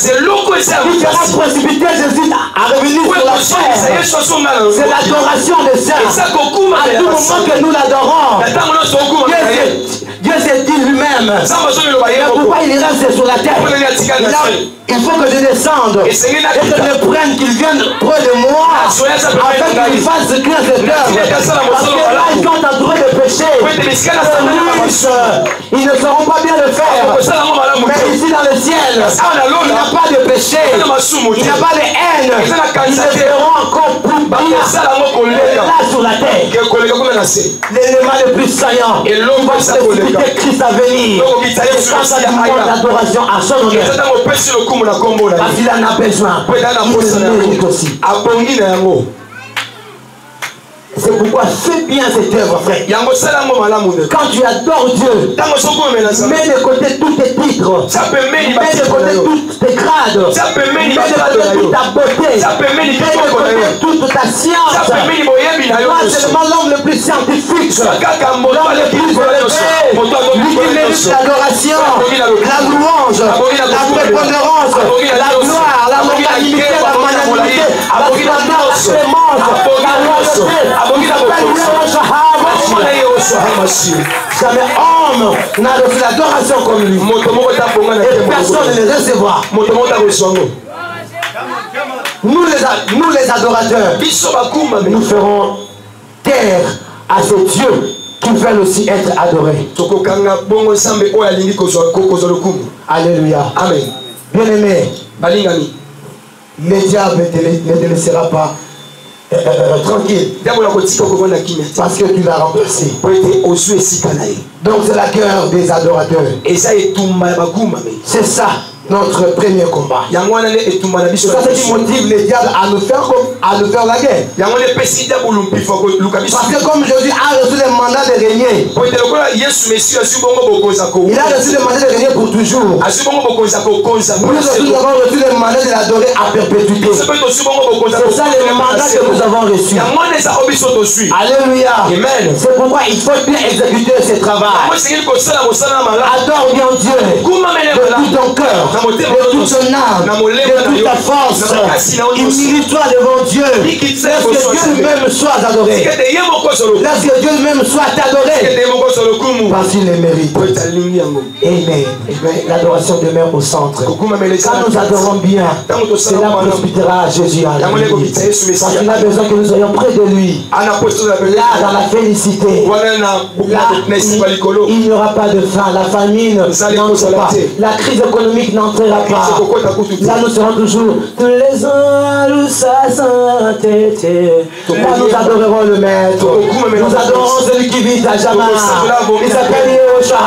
fera précipiter Jésus à revenir sur la terre, c'est l'adoration des saints. À tout moment que nous l'adorons, Dieu s'est dit lui-même. Pourquoi il reste sur la terre? Il faut que je descende et que je le prenne, qu'il vienne près de moi afin qu'il fasse cuire cette œuvre. Parce que là, ils sont entourés de péché. Ils ne sauront pas bien le faire. Mais ici dans le ciel, il n'y a pas de péché, il n'y a pas de haine. Ils le feront encore plus bien là sur la terre. L'élément le plus saillant, il va précipiter Christ à venir. Et ça, ça demande l'adoration à son honneur. Parce qu'il en a besoin. Il le mérite aussi. C'est pourquoi fais bien cette œuvre, frère. Quand tu adores Dieu, mets de côté tous tes titres, mets de côté toutes tes grades, mets de côté toute ta beauté, mets de côté toute ta science. Pas seulement l'homme le plus scientifique, l'homme le plus élevé, lui qui mérite l'adoration, la louange, la prépondérance, la gloire, la magnanimité, la magnanimité, la clémence, la loyauté. Jamais homme n'a reçu l'adoration comme lui. Et personne ne le recevra. Nous les adorateurs, nous ferons taire à ce Dieu qui veulent aussi être adorés. Alléluia. Amen. Bien-aimé, le diable ne te laissera pas tranquille. Parce que tu l'as remplacé. Donc c'est la cœur des adorateurs. C'est ça notre premier combat. Ça, c'est qui motive les diables à nous faire la guerre. Parce que comme Jésus a reçu le mandat de régner, il a reçu le mandat de régner pour toujours. Nous aussi nous avons reçu le mandat de l'adorer à perpétuité. C'est ça le mandat que nous avons reçu. Alléluia. C'est pourquoi il faut bien exécuter ce travail. Adore bien Dieu de tout ton cœur, de toute ton âme, de toute ta force. Humilie-toi devant Dieu. Laisse que Dieu lui-même soit adoré. Laisse que Dieu lui-même soit adoré. Parce qu'il le mérite. Amen. L'adoration demeure au centre. Quand nous adorons bien, cela profitera à Jésus. Parce qu'il a besoin que nous soyons près de lui. Là, dans la félicité, là, il n'y aura pas de faim. La famine n'entre pas. La crise économique n'entrera pas. Là, nous serons toujours tous les ans, nous sa sainteté. Là, nous adorerons le Maître. Nous adorons celui qui vit à jamais. Il s'appelle Yehoshua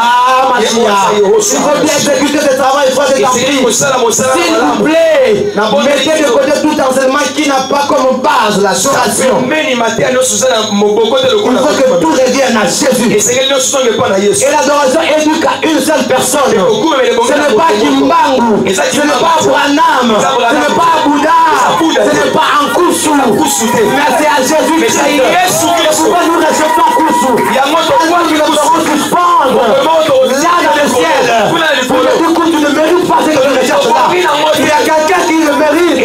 Mashiach. Il faut bien exécuter ce travail, il faut être en S'il vous plaît, mettez de côté tout enseignement qui n'a pas comme base la choration. Il faut que tout revienne à Jésus. Et l'adoration éduque à une seule personne. Ce n'est pas Kimbangu, ce n'est pas Branham, ce n'est pas Bouddha, ce n'est pas un Koussou, mais c'est à Jésus-Christ. C'est pourquoi nous recevons Koussou. Nous devons suspendre là dans le ciel. Pour que du coup tu ne mérites pas ce que tu recherches là. Il y a quelqu'un qui le mérite. Lui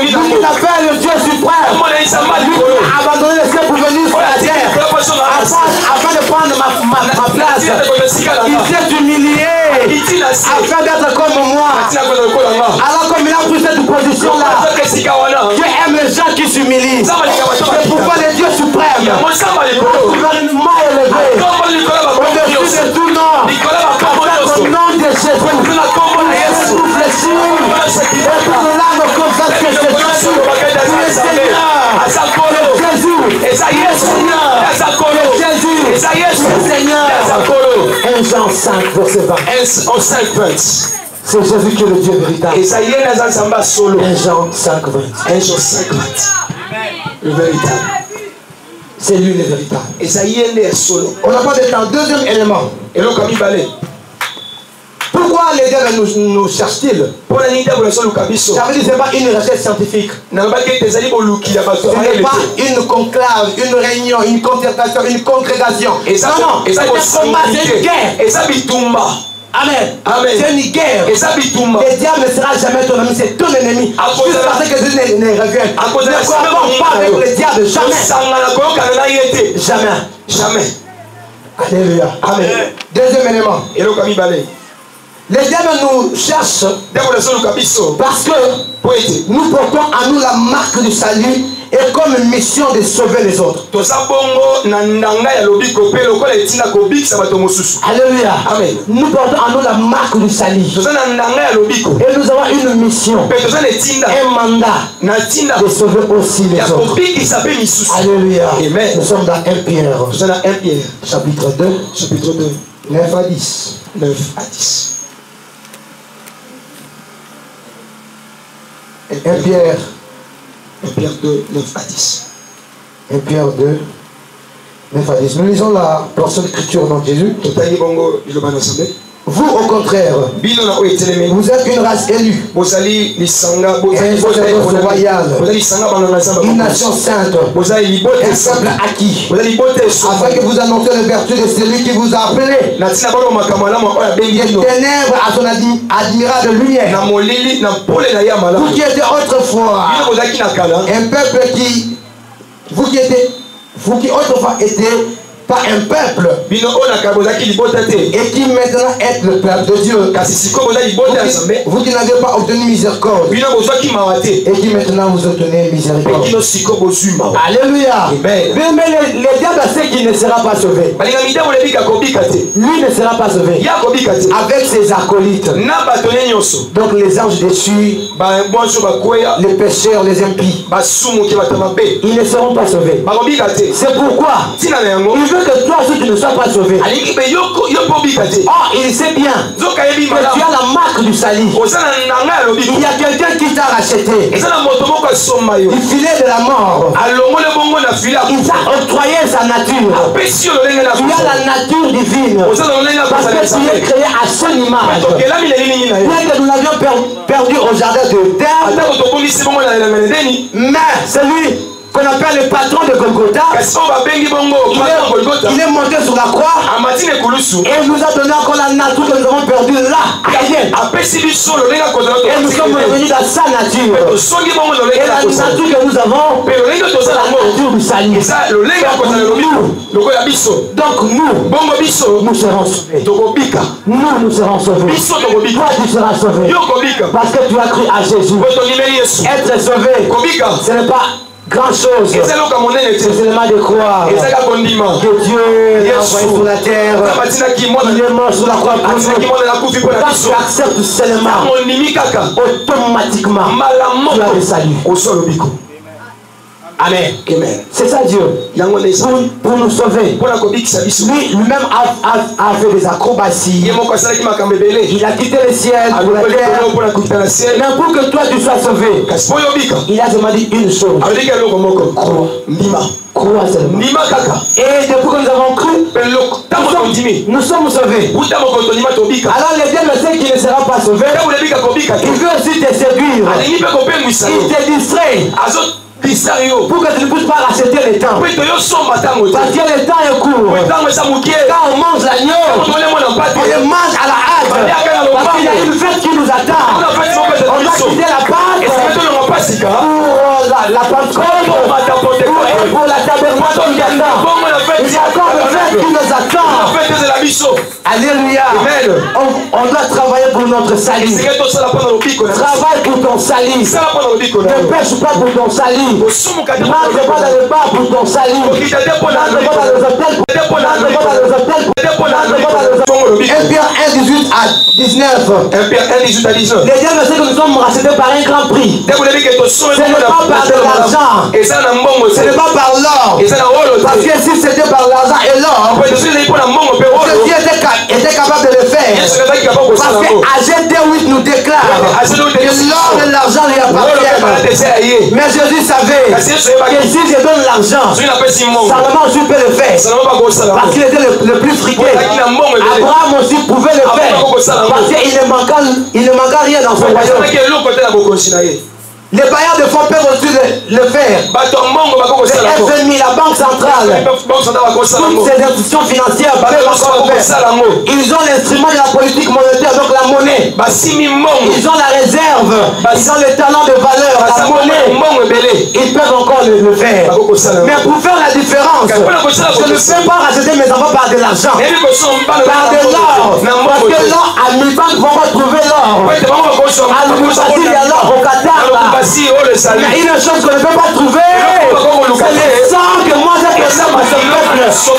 qui appelle le Dieu suprême. Lui qui a abandonné le ciel pour venir sur la terre. Afin de prendre ma place. Il s'est humilié. Afin d'être comme moi. Alors comme il a pris cette position-là, Dieu aime les gens qui s'humilient. C'est pourquoi le Dieu suprême, le gouvernement élevé, au-dessus de tout nom, au nom de Jésus, tout fléchir, et tout le larme confesse que c'est Jésus, tu es Seigneur, 1 Jean 5, verset 20. C'est Jésus qui est le Dieu véritable. 1 Jean 5, 20. Le véritable. C'est lui le véritable. On n'a pas de temps. Deuxième élément. Pourquoi les diables nous cherchent-ils? Ça veut dire que ce n'est pas une recherche scientifique. Ce n'est pas une conclave, une réunion, une concertation, une congrégation. Non, c'est un combat, c'est une guerre. Amen. C'est une guerre. Le diable ne sera jamais ton ami, c'est ton ennemi. Juste parce que Jésus ne revient. Ne collaborons pas avec le diable, jamais. Jamais. Alléluia. Amen. Deuxième élément. Les diables nous cherchent parce que nous portons à nous la marque du salut et comme mission de sauver les autres. Alléluia. Amen. Nous portons à nous la marque du salut. Et nous avons une mission, un mandat de sauver aussi les autres. Alléluia. Amen. Nous sommes dans 1 Pierre. Chapitre 2. 9 à 10. 1 Pierre 2, 9 à 10. 1 Pierre 2, 9 à 10. Nous lisons la portion d'écriture au nom de Jésus. Vous, au contraire, vous êtes une race élue, un sacerdoce royal, une nation sainte, un peuple acquis, afin que vous annonciez les vertus de celui qui vous a appelé des ténèbres à son admirable lumière. Vous qui étiez autrefois un peuple vous qui autrefois étiez pas un peuple et qui maintenant est le peuple de Dieu. Vous qui n'avez pas obtenu miséricorde et qui maintenant vous obtenez miséricorde. Alléluia. Mais les diables sait qu'il ne sera pas sauvé. Lui ne sera pas sauvé avec ses acolytes. Donc les anges déchus, les pécheurs, les impies, ils ne seront pas sauvés. C'est pourquoi il veut veut que toi aussi tu ne sois pas sauvé. Oh, il sait bien que tu as la marque du salut. Il y a quelqu'un qui t'a racheté. Du filet de la mort. Il t'a octroyé sa nature. Tu as la nature divine. Parce que tu es créé à son image. Bien que nous l'avions perdu au jardin de Éden, mais celui qu'on appelle le patron de Golgotha, il est monté sur la croix et nous a donné encore la nature que nous avons perdue là. Et nous sommes revenus dans sa nature. Et la nature que nous avons, c'est la nature du salut. Donc nous serons sauvés. Nous serons sauvés. Toi tu seras sauvé. Parce que tu as cru à Jésus. Être sauvé, ce n'est pas grand chose. C'est seulement de croire que Dieu l'a envoyé sur la terre. Il est mort sur la croix pour nous. Quand tu acceptes seulement, automatiquement, tu as le salut. Amen. C'est ça Dieu. Pour nous sauver. Lui-même a fait des acrobaties. Il a quitté le ciel pour la terre. Mais pour que toi tu sois sauvé, il a demandé une chose. Crois seulement. Et depuis que nous avons cru, nous sommes sauvés. Alors le diable sait qu'il ne sera pas sauvé. Il veut aussi te séduire. Il te distrait. Pour que tu ne puisses pas racheter le temps. Parce que le temps est court. Quand on mange l'agneau, on le mange à la hâte. Parce qu'il y a une fête qui nous attend. On doit quitter la pâte pour la Pentecôte, pour la tabernacle qui attend. Il y a encore une fête qui nous attend. Alléluia. On doit travailler pour notre salut. Travaille pour ton salut. Ne pêche pas pour ton salut. N'entre pas dans le bar pour ton salut. N'entre pas dans les hôtels. Et Pierre 1, 18 à 19. Les dieux sait que nous sommes rachetés par un grand prix. Ce n'est pas par de l'argent. Ce n'est pas par l'or. Parce que si c'était par l'argent et l'or, Jésus était capable de le faire. Parce que Agé 2:8 nous déclare que l'or et l'argent lui appartiennent. Mais Jésus savait que si je donne l'argent, Salomon aussi peut le faire. Parce qu'il était le plus friqué. Abraham aussi pouvait le faire. Parce qu'il ne manquait rien dans son royaume. Les bailleurs de fonds peuvent aussi le faire. Le FMI, la Banque centrale, toutes ces institutions financières peuvent encore le faire. Ils ont l'instrument de la politique monétaire, donc la monnaie. Ils ont la réserve. Ils ont le talent de valeur, la monnaie. Ils peuvent encore le faire. Mais pour faire la différence, je ne peux pas racheter mes enfants par de l'argent, par de l'or. Parce que l'or, à Miban, vont retrouver l'or. À Lubumbashi, il y a l'or au Qatar. Mais une chose qu'on ne peut pas trouver, c'est le sang que moi j'ai perdu à ce peuple. Le sang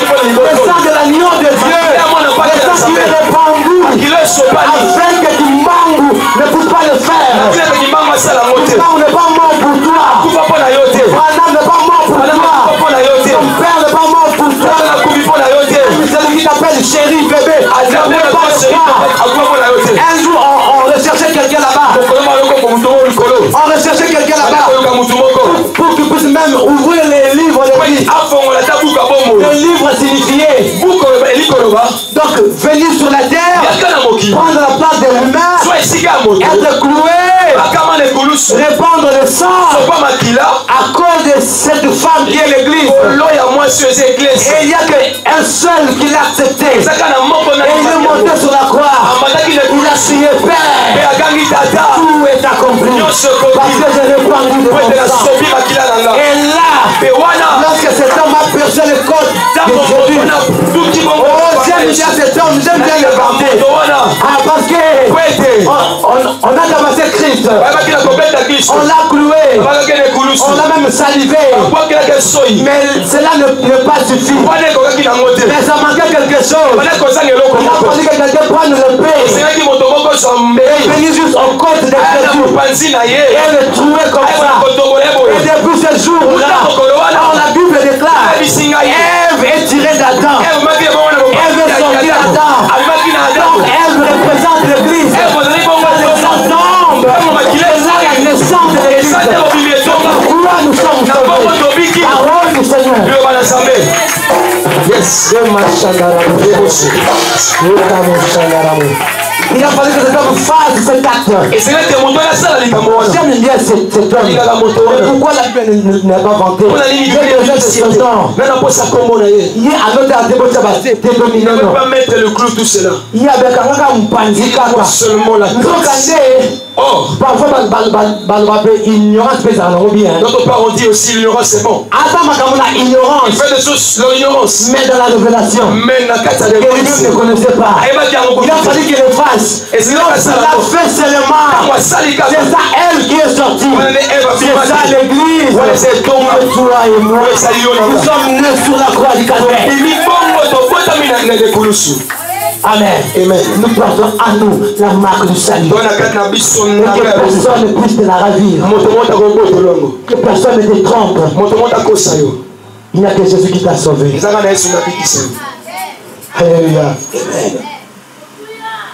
de l'agneau de Dieu. Le sang qui est répandu afin que du mangue ne puisse pas le faire. Du mangue n'est pas mort pour toi. Madame n'est pas mort pour toi. Ton père n'est pas mort pour toi. Celui qui t'appelle chéri, bébé, n'est pas le cas. Un jour on recherchait quelqu'un là-bas. On recherchait quelqu'un là-bas pour qu'il puisse même ouvrir les livres de vie. Le livre signifiait donc venir sur la terre, prendre la place de l'humain, être cloué, répandre le sang à cause de cette femme qui est l'église. Et il n'y a qu'un seul qui l'a accepté. Et il est monté sur la croix. Il a crié Père, tout est accompli. Parce que j'ai répandu de mon sang. Et là, lorsque cet homme a percé le code de Jésus, oh, j'aime bien cet homme, j'aime bien le vanter. Parce que on a tabassé Christ, on l'a cloué, on l'a même salivé. Mais cela ne pas suffit. Mais ça manquait quelque chose. On a pensé que quelqu'un prenne le paix et venir juste au côte de Jésus et le trouver comme ça. Et depuis ce jour-là, la Bible déclare Ève est tirée d'Adam. Adam. Donc elle représente l'église. Ensemble, c'est là la naissance de l'église. Pourquoi nous sommes sauvés? Parole du Seigneur. Yes. Il a fallu que cet homme fasse cet acte. J'aime bien cet homme. Pourquoi la Bible n'a pas vanté? Il y a déjà 16 ans. Il y a un autre article qui ne peut pas mettre le clou tout cela. Il y a un seulement la oh, parfois, ignorance peut bien. D'autre part, on dit aussi l'ignorance c'est bon. Ignorance. Il fait des choses dans l'ignorance. Mais dans la révélation, mais dans la carte de ne connaissait pas. Il a fallu qu'il le fasse. Et c'est pas ça. Fait seulement. C'est ça, elle qui est sortie. C'est ça l'église. C'est toi et moi. Nous sommes nés sur la croix du Calvaire. Amen. Amen. Nous portons à nous la marque du salut. Et que personne ne puisse te la ravir. Que personne ne te trompe. Il n'y a que Jésus qui t'a sauvé. Alléluia.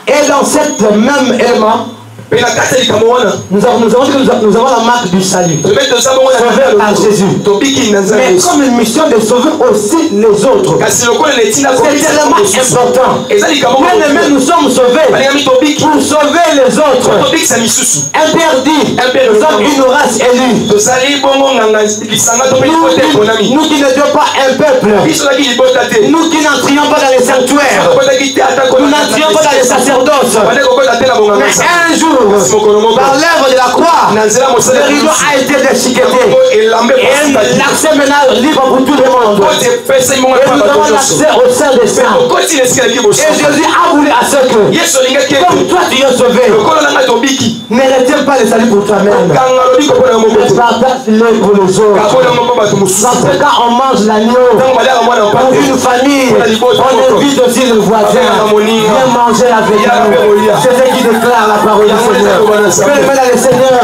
Et dans cette même aimant, nous avons la marque du salut. Sauvé par Jésus. Mais comme une mission de sauver aussi les autres. C'est tellement important. Même nous sommes sauvés pour sauver les autres. Interdit. Nous sommes une race élue. Nous qui n'étions pas un peuple. Nous qui n'entrions pas dans les sanctuaires. Nous n'entrions pas dans les sacerdoces. Mais un jour, par l'œuvre de la croix, le rideau a été déchiqueté. Et l'accès maintenant libre pour tout le monde. Et nous avons l'accès au sein des saints. Et Jésus a voulu à ce que, comme toi tu es sauvé, ne retiens pas le salut pour toi-même. Mais partage-le pour les autres. Parce que quand on mange l'agneau, pour une famille, on invite aussi le voisin. Viens manger avec nous. C'est ce qui déclare la parole du Seigneur. Fais-le dans le Seigneur.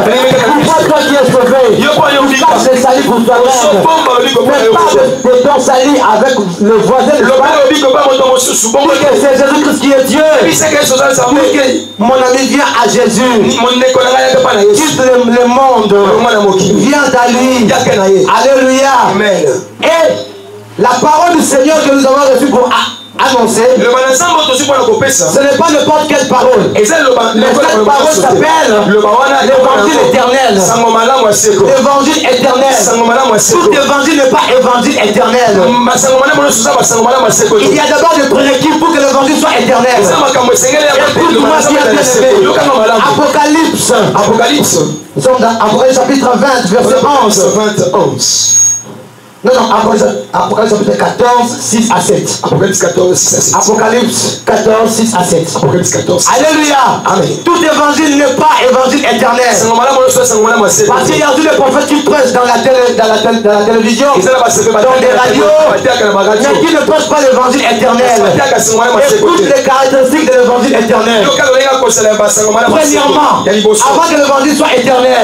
Pourquoi toi qui es sauvé, tu passes le salut pour toi-même. Mais pas de ton salut avec le voisin. Que c'est Jésus-Christ qui est Dieu. Mon ami, viens à Jésus. Quitte le monde. Viens à lui. Alléluia. Et la parole du Seigneur que nous avons reçue pour annoncer, ce n'est pas n'importe quelle parole. Mais cette parole s'appelle l'évangile éternel. L'évangile éternel. Tout évangile n'est pas évangile éternel. Il y a d'abord des prérequis pour que l'évangile soit éternel. Écoute-moi bien aimé. Apocalypse. Nous sommes dans Apocalypse chapitre 20, verset 11. Non, Apocalypse chapitre 14, 6 à 7. Apocalypse 14, 6 à 7. Apocalypse 14, 6 à 7. Apocalypse 14. Alléluia. Amen. Tout évangile n'est pas évangile éternel. Parce qu'il y a tous les prophètes qui prêchent dans la télévision, dans les radios, mais qui ne prêchent pas l'évangile éternel. Écoute les caractéristiques de l'évangile éternel. Premièrement, avant que l'évangile soit éternel,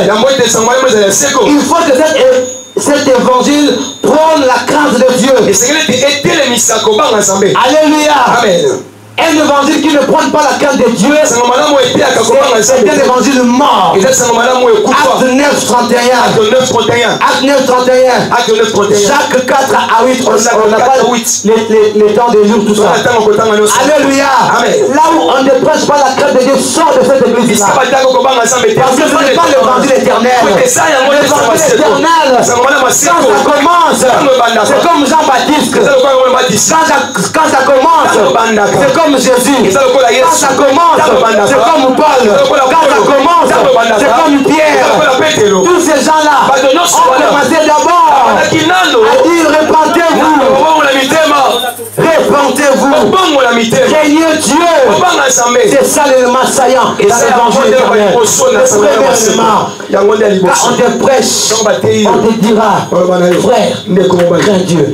il faut que cet évangile prône la crainte de Dieu. Alléluia. Amen. Un évangile qui ne prône pas la crainte de Dieu, c'est un évangile mort. Acte 9, 31. Acte 9, 31. Jacques 4 à 8. On n'a pas les temps de lire tout ça. Alléluia. Là où on ne prêche pas la crainte de Dieu, sort de cette église-là. Parce que ce n'est pas l'évangile éternel. L'évangile éternel, quand ça commence, c'est comme Jean-Baptiste. Quand ça commence, c'est comme Jésus. Quand ça commence, c'est comme Paul. Quand ça commence, c'est comme Pierre. Tous ces gens-là ont commencé d'abord à dire répentez-vous. Répentez-vous. Craignez Dieu. C'est ça l'élément saillant dans l'évangile éternel. Quand on te prêche, on te dira frère, crains Dieu.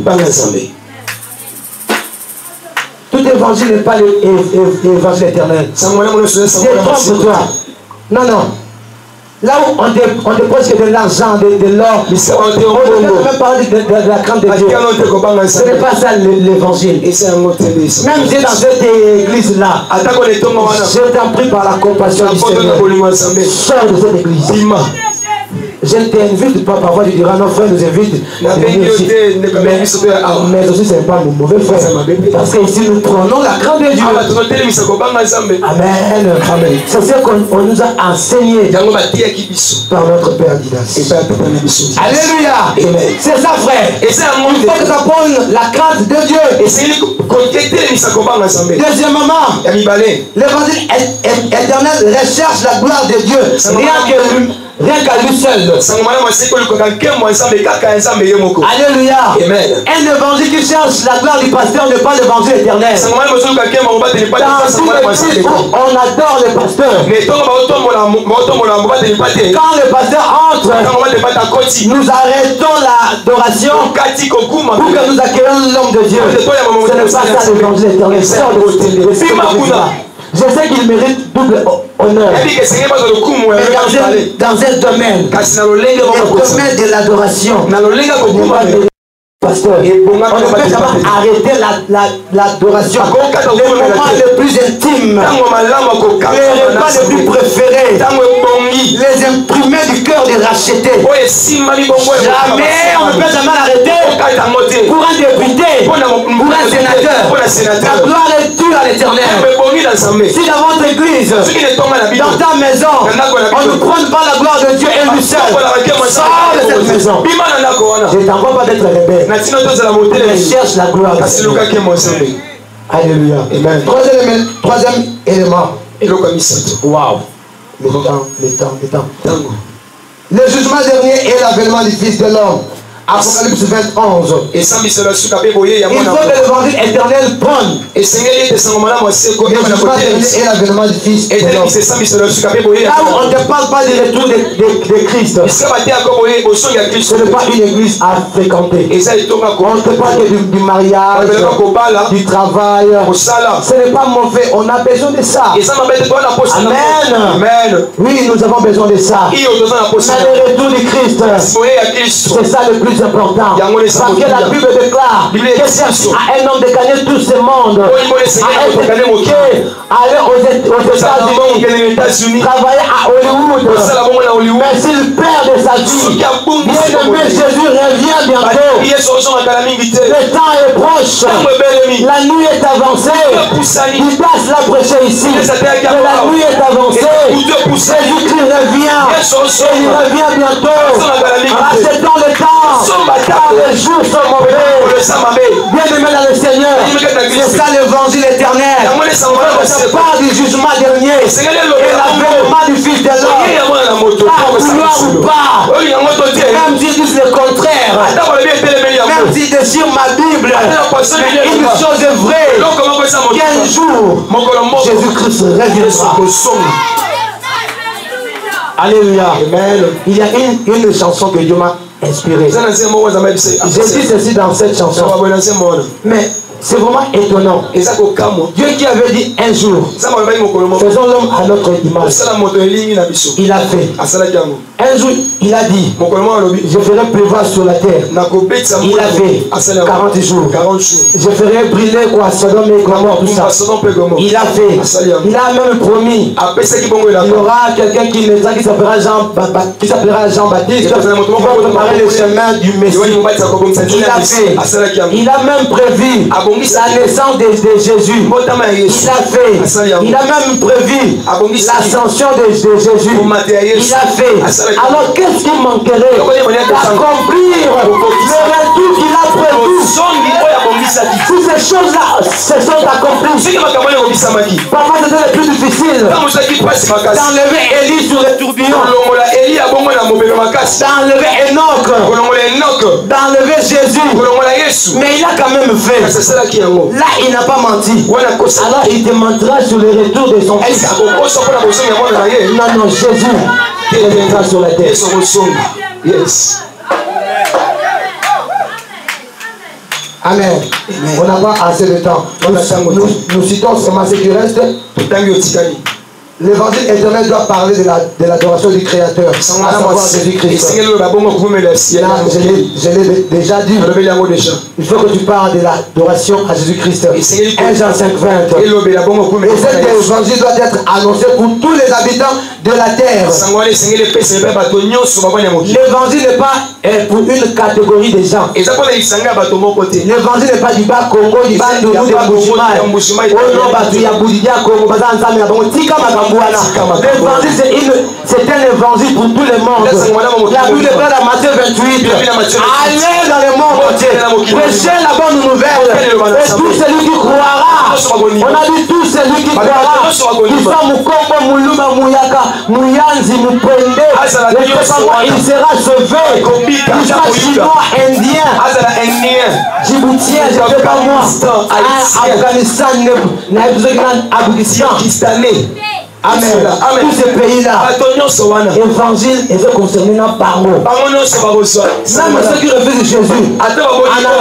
Tout évangile n'est pas l'évangile éternel. Détrompe-toi. Non. Là où on dépose que de l'argent, de l'or, on ne peut même parler de la crainte de Dieu. Ce n'est pas ça l'évangile. Même si dans cette église-là, je t'en prie par la compassion du Seigneur, sors de cette église. Je t'invite pas, parfois tu diras nos frères nous invitent, mais aussi ce n'est pas mon mauvais frère, parce que ici nous prenons la crainte de Dieu. Amen. Amen. C'est ce qu'on nous a enseigné par notre Père Didas. Alléluia. Amen. C'est ça, frère. Il faut que tu apprennes la crainte de Dieu. Deuxièmement, l'évangile éternel recherche la gloire de Dieu. Rien qu'à lui seul. Alléluia. Amen. Un évangile qui cherche la gloire du pasteur n'est pas l'évangile éternel. On adore le pasteur. Quand le pasteur entre, nous arrêtons l'adoration pour que nous accueillions l'homme de Dieu. Ce n'est pas ça l'évangile éternel. Je sais qu'il mérite double honneur. Mais dans un domaine, le domaine de l'adoration, pasteur, on ne peut jamais arrêter l'adoration. Le moment le plus intime, les repas les plus préférés, les imprimés du cœur des rachetés. Jamais, on ne peut jamais l'arrêter. Pour un député, pour un sénateur, la gloire est due à l'éternel. Si dans votre église, dans ta maison, on ne prend pas la gloire de Dieu et lui seul, sors de cette maison. Je ne t'envoie pas d'être rebelle. Mais cherche la gloire de Dieu. Alléluia. Amen. Troisième élément. Wow. Le temps. Le jugement dernier est l'avènement du Fils de l'homme. Apocalypse 21. Il faut que l'évangile éternel prenne. Le jugement dernier est l'avènement du Fils de l'homme. Là où on ne te parle pas du retour de Christ, ce n'est pas une église à fréquenter. On ne te parle que du mariage, du travail. Ce n'est pas mauvais, on a besoin de ça. Amen. Oui, nous avons besoin de ça. Mais le retour de Christ, c'est ça le plus important. Parce que la Bible déclare que c'est à un homme de gagner tout ce monde, à être éduqué, aller aux États-Unis, travailler à Hollywood, mais s'il perd de sa vie, bien-aimé, Jésus revient bientôt. Le temps est proche, la nuit est avancée. Il passe la prêcher ici, mais la nuit est avancée. Jésus-Christ revient, et il revient bientôt. Acceptons le temps, car les jours sont mauvais. Bien-aimé dans le Seigneur, c'est ça l'évangile éternel. On parle du jugement dernier et l'avènement du Fils de l'homme. Par vouloir ou pas, même s'ils disent le contraire, même s'ils déchirent ma Bible, mais une chose est vraie, qu'un jour, Jésus-Christ reviendra. Alléluia. Il y a une chanson que Dieu m'a inspirée. J'ai dit ceci dans cette chanson. Mais c'est vraiment étonnant. Dieu qui avait dit un jour, faisons l'homme à notre image. Il a fait. Un jour, il a dit, je ferai pleuvoir sur la terre. Il a fait 40 jours. Je ferai brûler quoi, Sodome et Gomorrhe, tout ça. Il a fait. Il a même promis. Il y aura quelqu'un qui s'appellera Jean-Baptiste, qui va préparer le chemin du Messie. Il a fait. Il a même prévu la naissance de Jésus. Il a fait. Il a même prévu l'ascension de Jésus. Il a fait. Alors qu'est-ce qui manquerait d'accomplir le retour qu'il a prévu? Si ces choses-là se sont accomplies, parfois c'était le plus difficile d'enlever Élie sur le tourbillon, d'enlever Enoch, d'enlever Jésus, mais il a quand même fait. Là il n'a pas menti, alors il te mentira sur le retour de son fils. Non, Jésus reviendra sur la terre. Yes. Amen. On n'a pas assez de temps. Nous citons seulement ce qui reste. l'évangile éternel doit parler de l'adoration du Créateur, à savoir Jésus-Christ. Là, je l'ai déjà dit. Il faut que tu parles de l'adoration à Jésus-Christ. 1 Jean 5, 20. Et cet évangile doit être annoncé pour tous les habitants de la terre. L'évangile n'est pas pour une catégorie de gens. L'évangile n'est pas du bas Congo, du bas Ndoudou, du Mbushimai. L'évangile c'est un évangile pour tout le monde. La Bible parle dans Matthieu 28. Allez dans le monde entier. Prêchez la bonne nouvelle. Et tout celui qui croira. On a dit tout celui qui croira. Qui soit Mukombo, Muluma, Muyaka, Muyanzi, Mupende. Il sera sauvé. Il sera chinois, indien, djiboutien, je ne sais pas moi. Afghanistan, Pakistanais. Amen. Tous ces pays-là, l'évangile est concerné par nous. Même ceux qui refusent Jésus, en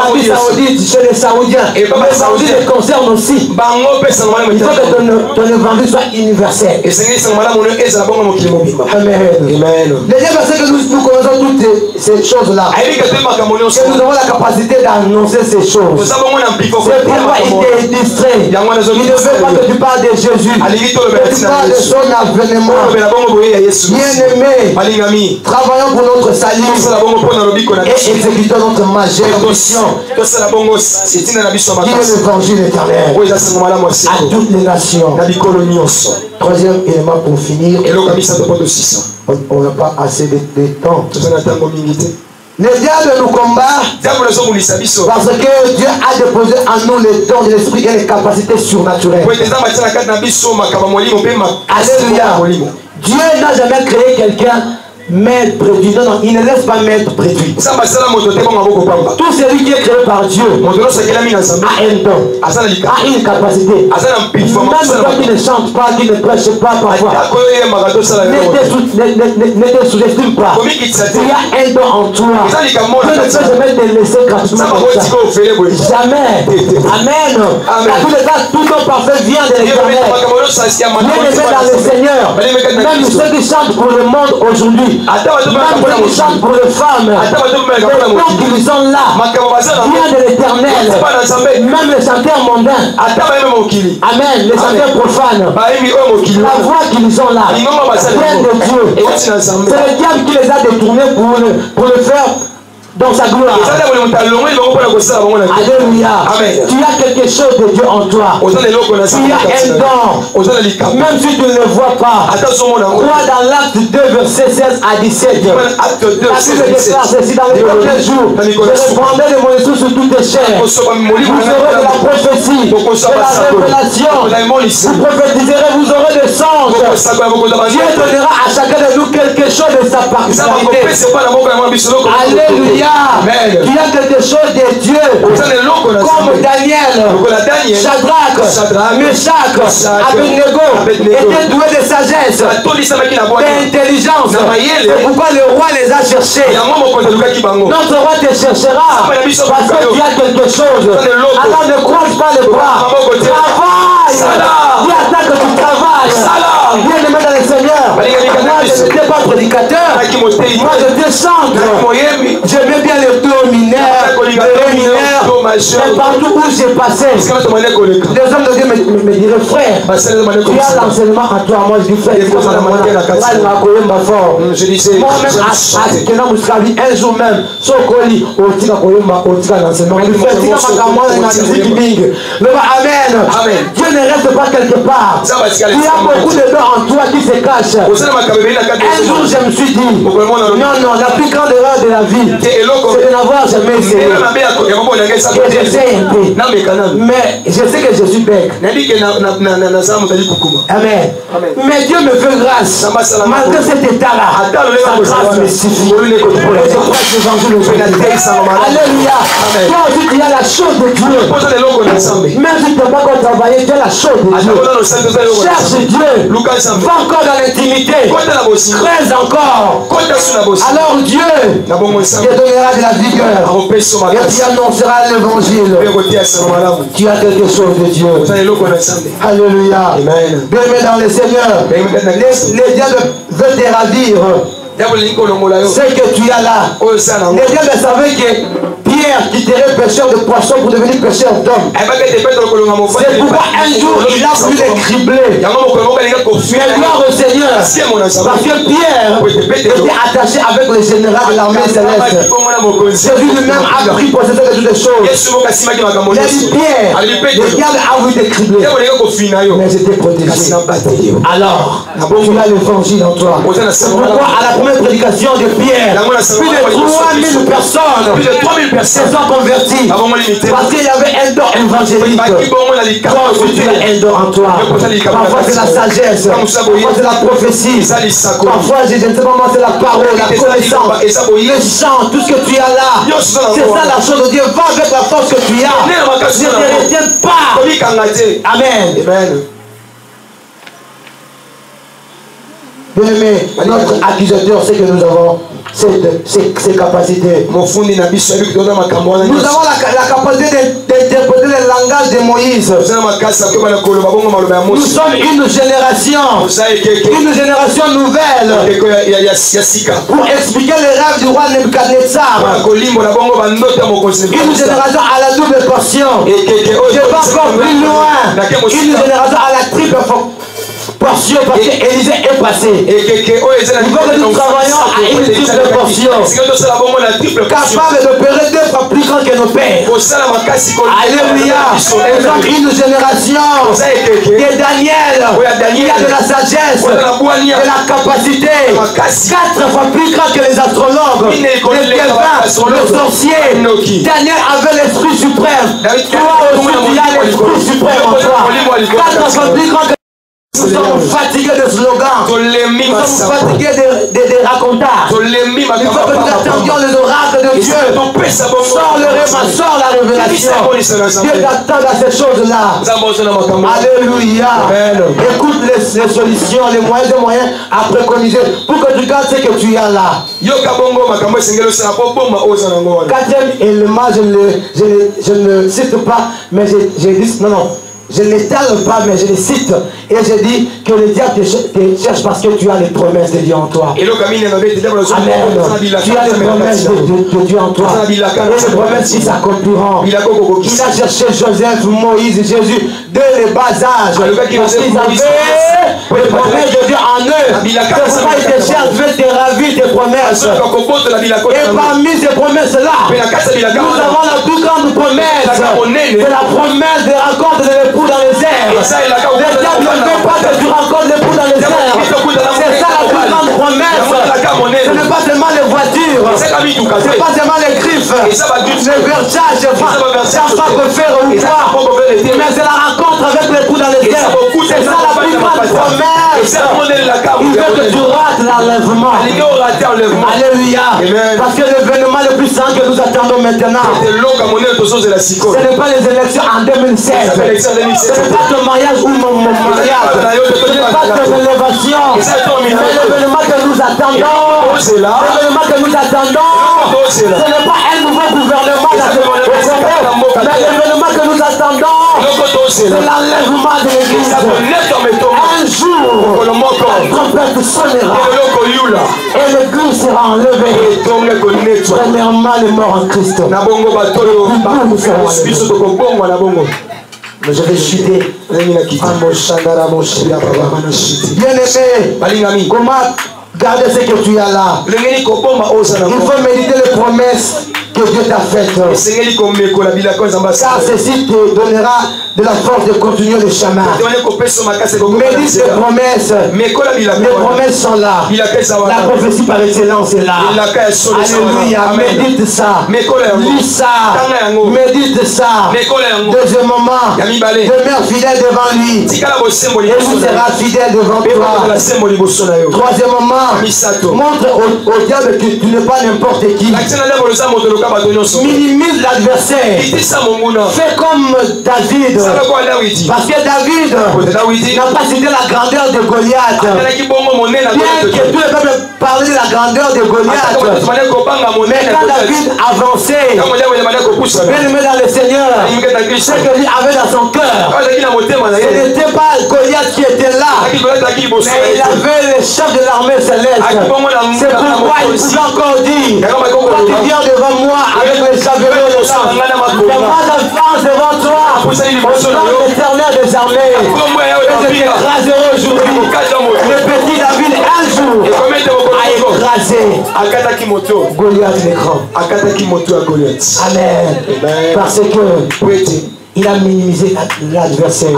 Arabie Saoudite, chez les Saoudiens, l'évangile les concerne aussi. Il faut que ton évangile soit universel. Amen. Les deux versets que nous connaissons toutes ces choses-là, et nous avons la capacité d'annoncer ces choses. C'est pourquoi il est distrait. Il ne veut pas que tu parles de Jésus. De son avènement. Bien-aimés, travaillons pour notre salut et exécutons notre majeure mission qui est l'évangile éternel à toutes les nations. Troisième élément pour finir, on n'a pas assez de temps. Le diable nous combat parce que Dieu a déposé en nous les dons de l'esprit et les capacités surnaturelles. Alléluia. Dieu n'a jamais créé quelqu'un maître préduit. Non, non, il ne laisse pas maître préduit. Tout celui qui est créé par Dieu a un don, a une capacité. Même toi qui ne chante pas, qui ne prêche pas parfois, ne te sous-estime pas. Il y a un don en toi. Dieu ne peut jamais te laisser gratuitement comme ça. Jamais. Amen. À tous les cas, tout don parfait vient de l'Éternel. Bien-aimé dans le Seigneur. Même ceux qui chantent pour le monde aujourd'hui, même ceux qui chantent pour les femmes, les dons qu'ils ont là vient de l'Éternel. Même les chanteurs mondains, amen, les chanteurs profanes, la voix qu'ils ont là vient de Dieu. C'est le diable qui les a détournés pour le faire dans sa gloire. Alléluia. Tu as quelque chose de Dieu en toi. Tu as un don. Même si tu ne le vois pas. Crois dans l'acte 2 verset 16 à 17. La Bible déclare ceci dans les premiers jours. Je répandrai de mon esprit sur toutes les chairs. Vous aurez de la prophétie, de la révélation. Vous prophétiserez, vous aurez des songes. Dieu donnera à chacun de nous quelque chose de sa particularité. Alléluia. Amen. Tu as quelque chose de Dieu, comme Daniel, Shadrach, Meshach, Abednego étaient doués de sagesse, d'intelligence. C'est pourquoi le roi les a cherchés. Notre roi te cherchera parce que tu as quelque chose. Alors ne croise pas les bras. Travaille. Dis à ça que tu travailles. Viens de mettre dans le Seigneur. Moi je n'étais pas prédicateur. Moi j'étais chantre. J'aimais bien les taux mineurs, mais partout où j'ai passé, les hommes de Dieu me diraient frère, tu as l'enseignement en toi. Moi je dis frère, un jour même, amen. Dieu ne reste pas quelque part. Il y a beaucoup de dons en toi qui se cachent. Un jour je me suis dit, non, la plus grande erreur de la vie, c'est de n'avoir jamais essayé. Et j'essaie un peu. Mais je sais que je suis bête. Amen. Mais Dieu me fait grâce. Malgré cet état-là, sa grâce me suffit. Je crois que l'évangile. Alléluia. Toi aussi tu as la chose de Dieu. Même si tu pas encore travaillé, tu as la chose de Dieu. Cherche Dieu. Va encore dans l'intimité. Creuse encore. Alors Dieu te donnera de la vigueur. Et tu annonceras l'évangile. Tu as quelque chose de Dieu. Alléluia. Bien-aimé dans le Seigneur. Les diables veulent te ravir. Ce que tu as là. Les diables savaient que Pierre quitterait pêcheur de poissons pour devenir pêcheur d'hommes. C'est pourquoi un jour il a voulu les cribler. Mais gloire au Seigneur. Parce que Pierre était attaché avec le général de l'armée céleste. Jésus lui-même a pris possession de toutes les choses. Il a dit Pierre, le diable a voulu te cribler. Mais j'étais protégé. Alors, tu as l'évangile en toi. Pourquoi à la première prédication de Pierre, plus de 3000 personnes se sont convertis parce qu'il y avait un don évangélique. Toi aussi tu as un don en toi. Parfois c'est la sagesse, parfois c'est la prophétie, parfois je ne sais pas moi c'est la parole, la connaissance, le chant, tout ce que tu as là. C'est ça la chose de Dieu. Va avec la force que tu as. Ne te retiens pas. Amen. Bien-aimé, notre accusateur sait que nous avons ces capacités. Nous avons la capacité d'interpréter le langage de Moïse. Nous sommes une génération nouvelle pour expliquer les rêves du roi Nebuchadnezzar. Une génération à la double portion. Je vais encore plus loin. Une génération à la triple portion parce que Élisée est passé. Il faut que nous travaillions à une triple portion. Capable d'opérer 2 fois plus grand que nos pères. Alléluia. Et donc une génération de Daniel. Il y a de la sagesse, de la capacité. 4 fois plus grand que les astrologues, les devins, le sorcier. Daniel avait l'esprit suprême. Toi aussi tu as l'esprit suprême en toi. 4 fois plus grand que nous sommes fatigués de slogans. Nous sommes fatigués de racontages. Il faut que nous attendions les oracles de Dieu. Sors le rêve, sors la révélation. Dieu t'attend à ces choses-là. Alléluia. Écoute les solutions, les moyens à préconiser pour que tu gardes ce que tu as là. 4e élément, je ne le cite pas, mais j'ai dit non. Je ne l'étale pas, mais je les cite. Et je dis que le diable te cherche parce que tu as les promesses de Dieu en toi. Amen. Tu as les promesses de Dieu en toi. Et les promesses qui s'accompliront. Il a cherché Joseph, Moïse, Jésus dès le bas âge. Parce qu'ils avaient les promesses de Dieu en eux. C'est pourquoi il te cherche, veut te ravir tes promesses. Et parmi ces promesses-là, nous avons la plus grande promesse. C'est la promesse des rencontres de l'époux dans les airs. Le diable ne veut pas que tu rencontres l'époux dans les airs. C'est ça la plus grande promesse. Ce n'est pas seulement les voitures, ce n'est pas seulement les griffes, les versages, ça va te faire ou quoi, mais c'est la rencontre avec l'époux dans les airs. C'est ça la plus grande promesse. Il veut que tu rates l'enlèvement. Alléluia. Parce que l'événement le plus grand que nous attendons maintenant, ce n'est pas les élections en 2016. Ce n'est pas ton mariage ou mon mariage. Ce n'est pas ton élévation. C'est l'événement que nous attendons. L'événement que nous attendons. Ce n'est pas un nouveau gouvernement. Mais l'événement que nous attendons, c'est l'enlèvement de l'église. Un jour, la trompette sonnera et l'église sera enlevée. Premièrement, les morts en Christ. Mais je vais chuter. Bien-aimé, comment garder ce que tu as là? Il faut méditer les promesses que Dieu t'a faites. Car ceci te donnera de la force de continuer le chemin. Médite les promesses. Les promesses sont là. La prophétie par excellence est là. Alléluia. Médite ça. Lis ça. Médite ça. Deuxièmement, demeure fidèle devant lui. Et il sera fidèle devant toi. Troisièmement, montre au diable que tu n'es pas n'importe qui. Minimise l'adversaire. Fais comme David. Parce que David n'a pas cité la grandeur de Goliath. Bien que tout le peuple parlait de la grandeur de Goliath. Mais quand David avançait, bien aimé dans le Seigneur, ce que lui avait dans son cœur, ce n'était pas Goliath qui était là, mais il avait le chef de l'armée céleste. C'est pourquoi il pouvait encore dire, quand tu viens devant moi avec les javelots de sang, les bras d'enfance devant toi, au nom éternel des armées, et je t'écraserai aujourd'hui. Le petit David un jour a écrasé Goliath l'écran. Amen. Parce que il a minimisé l'adversaire.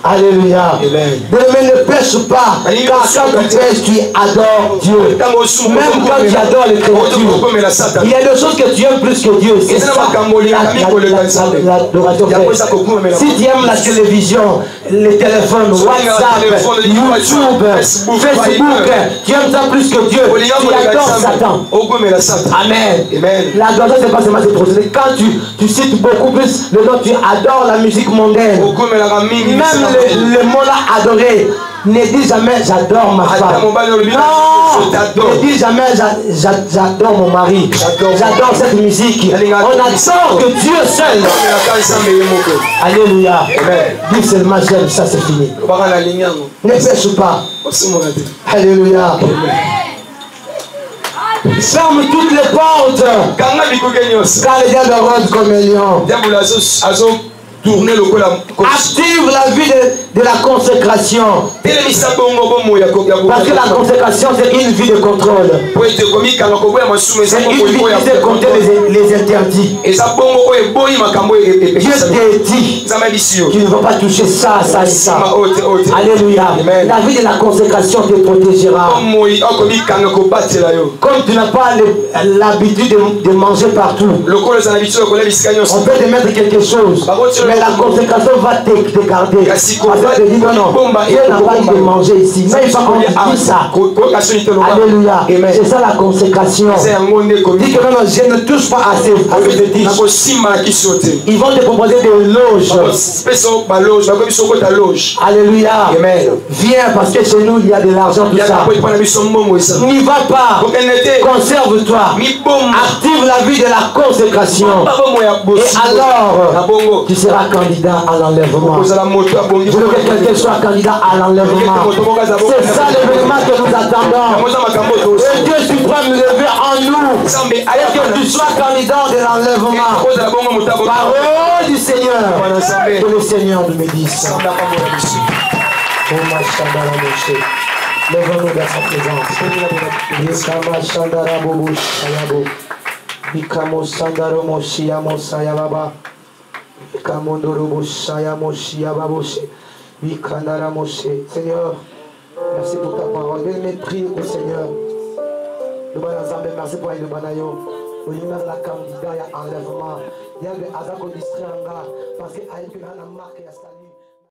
Alléluia. Mais ne pêche pas. Car quand tu pêches, tu adores Dieu. Même quand tu adores les créatures, il y a des choses que tu aimes plus que Dieu. C'est ça l'adoration. Si tu aimes la télévision, les téléphones, WhatsApp, YouTube, Facebook, tu aimes ça plus que Dieu. Tu adores Satan. Amen. L'adoration, c'est pas seulement se procéder. Quand tu cites beaucoup plus le nom, tu adores la musique mondaine. Même le mot là adoré. Ne dis jamais j'adore ma femme. Non, ne dis jamais j'adore mon mari. J'adore cette musique. On attend que Dieu seul. Alléluia. Dis seulement j'aime, ça c'est fini. Ne pêche pas. Alléluia. Ferme toutes les portes. Car le diable rôde comme un lion. Active la vie de la consécration. Parce que la consécration c'est une vie de contrôle. C'est une vie de compter les interdits. Dieu te dit tu ne vas pas toucher ça, ça et ça. Alléluia. La vie de la consécration te protégera. Comme tu n'as pas l'habitude de manger partout, on peut te mettre quelque chose. Mais la consécration va te garder. Parce que tu dis non, Dieu n'a pas dit de manger ici. Mais il faut qu'on dise ça. Alléluia. C'est ça la consécration. Dis que non, je ne touche pas à ces disques. Ils vont te proposer des loges. Alléluia. Viens parce que chez nous il y a de l'argent, tout ça. N'y va pas. Conserve-toi. Active la vie de la consécration. Et alors, tu seras candidat à l'enlèvement. Je veux que quelqu'un soit candidat à l'enlèvement. C'est ça l'événement que nous attendons. Et Dieu suprême levé en nous. Et que tu sois candidat de l'enlèvement. Parole du Seigneur. Que le Seigneur nous bénisse. Lève-nous dans sa présence. Seigneur, merci pour ta parole. Prie au Seigneur. Merci pour le banayo. Nous avons la candidat à l'enlèvement. Il y a des hasards qu'on distrait en gars parce qu'il y a une marque.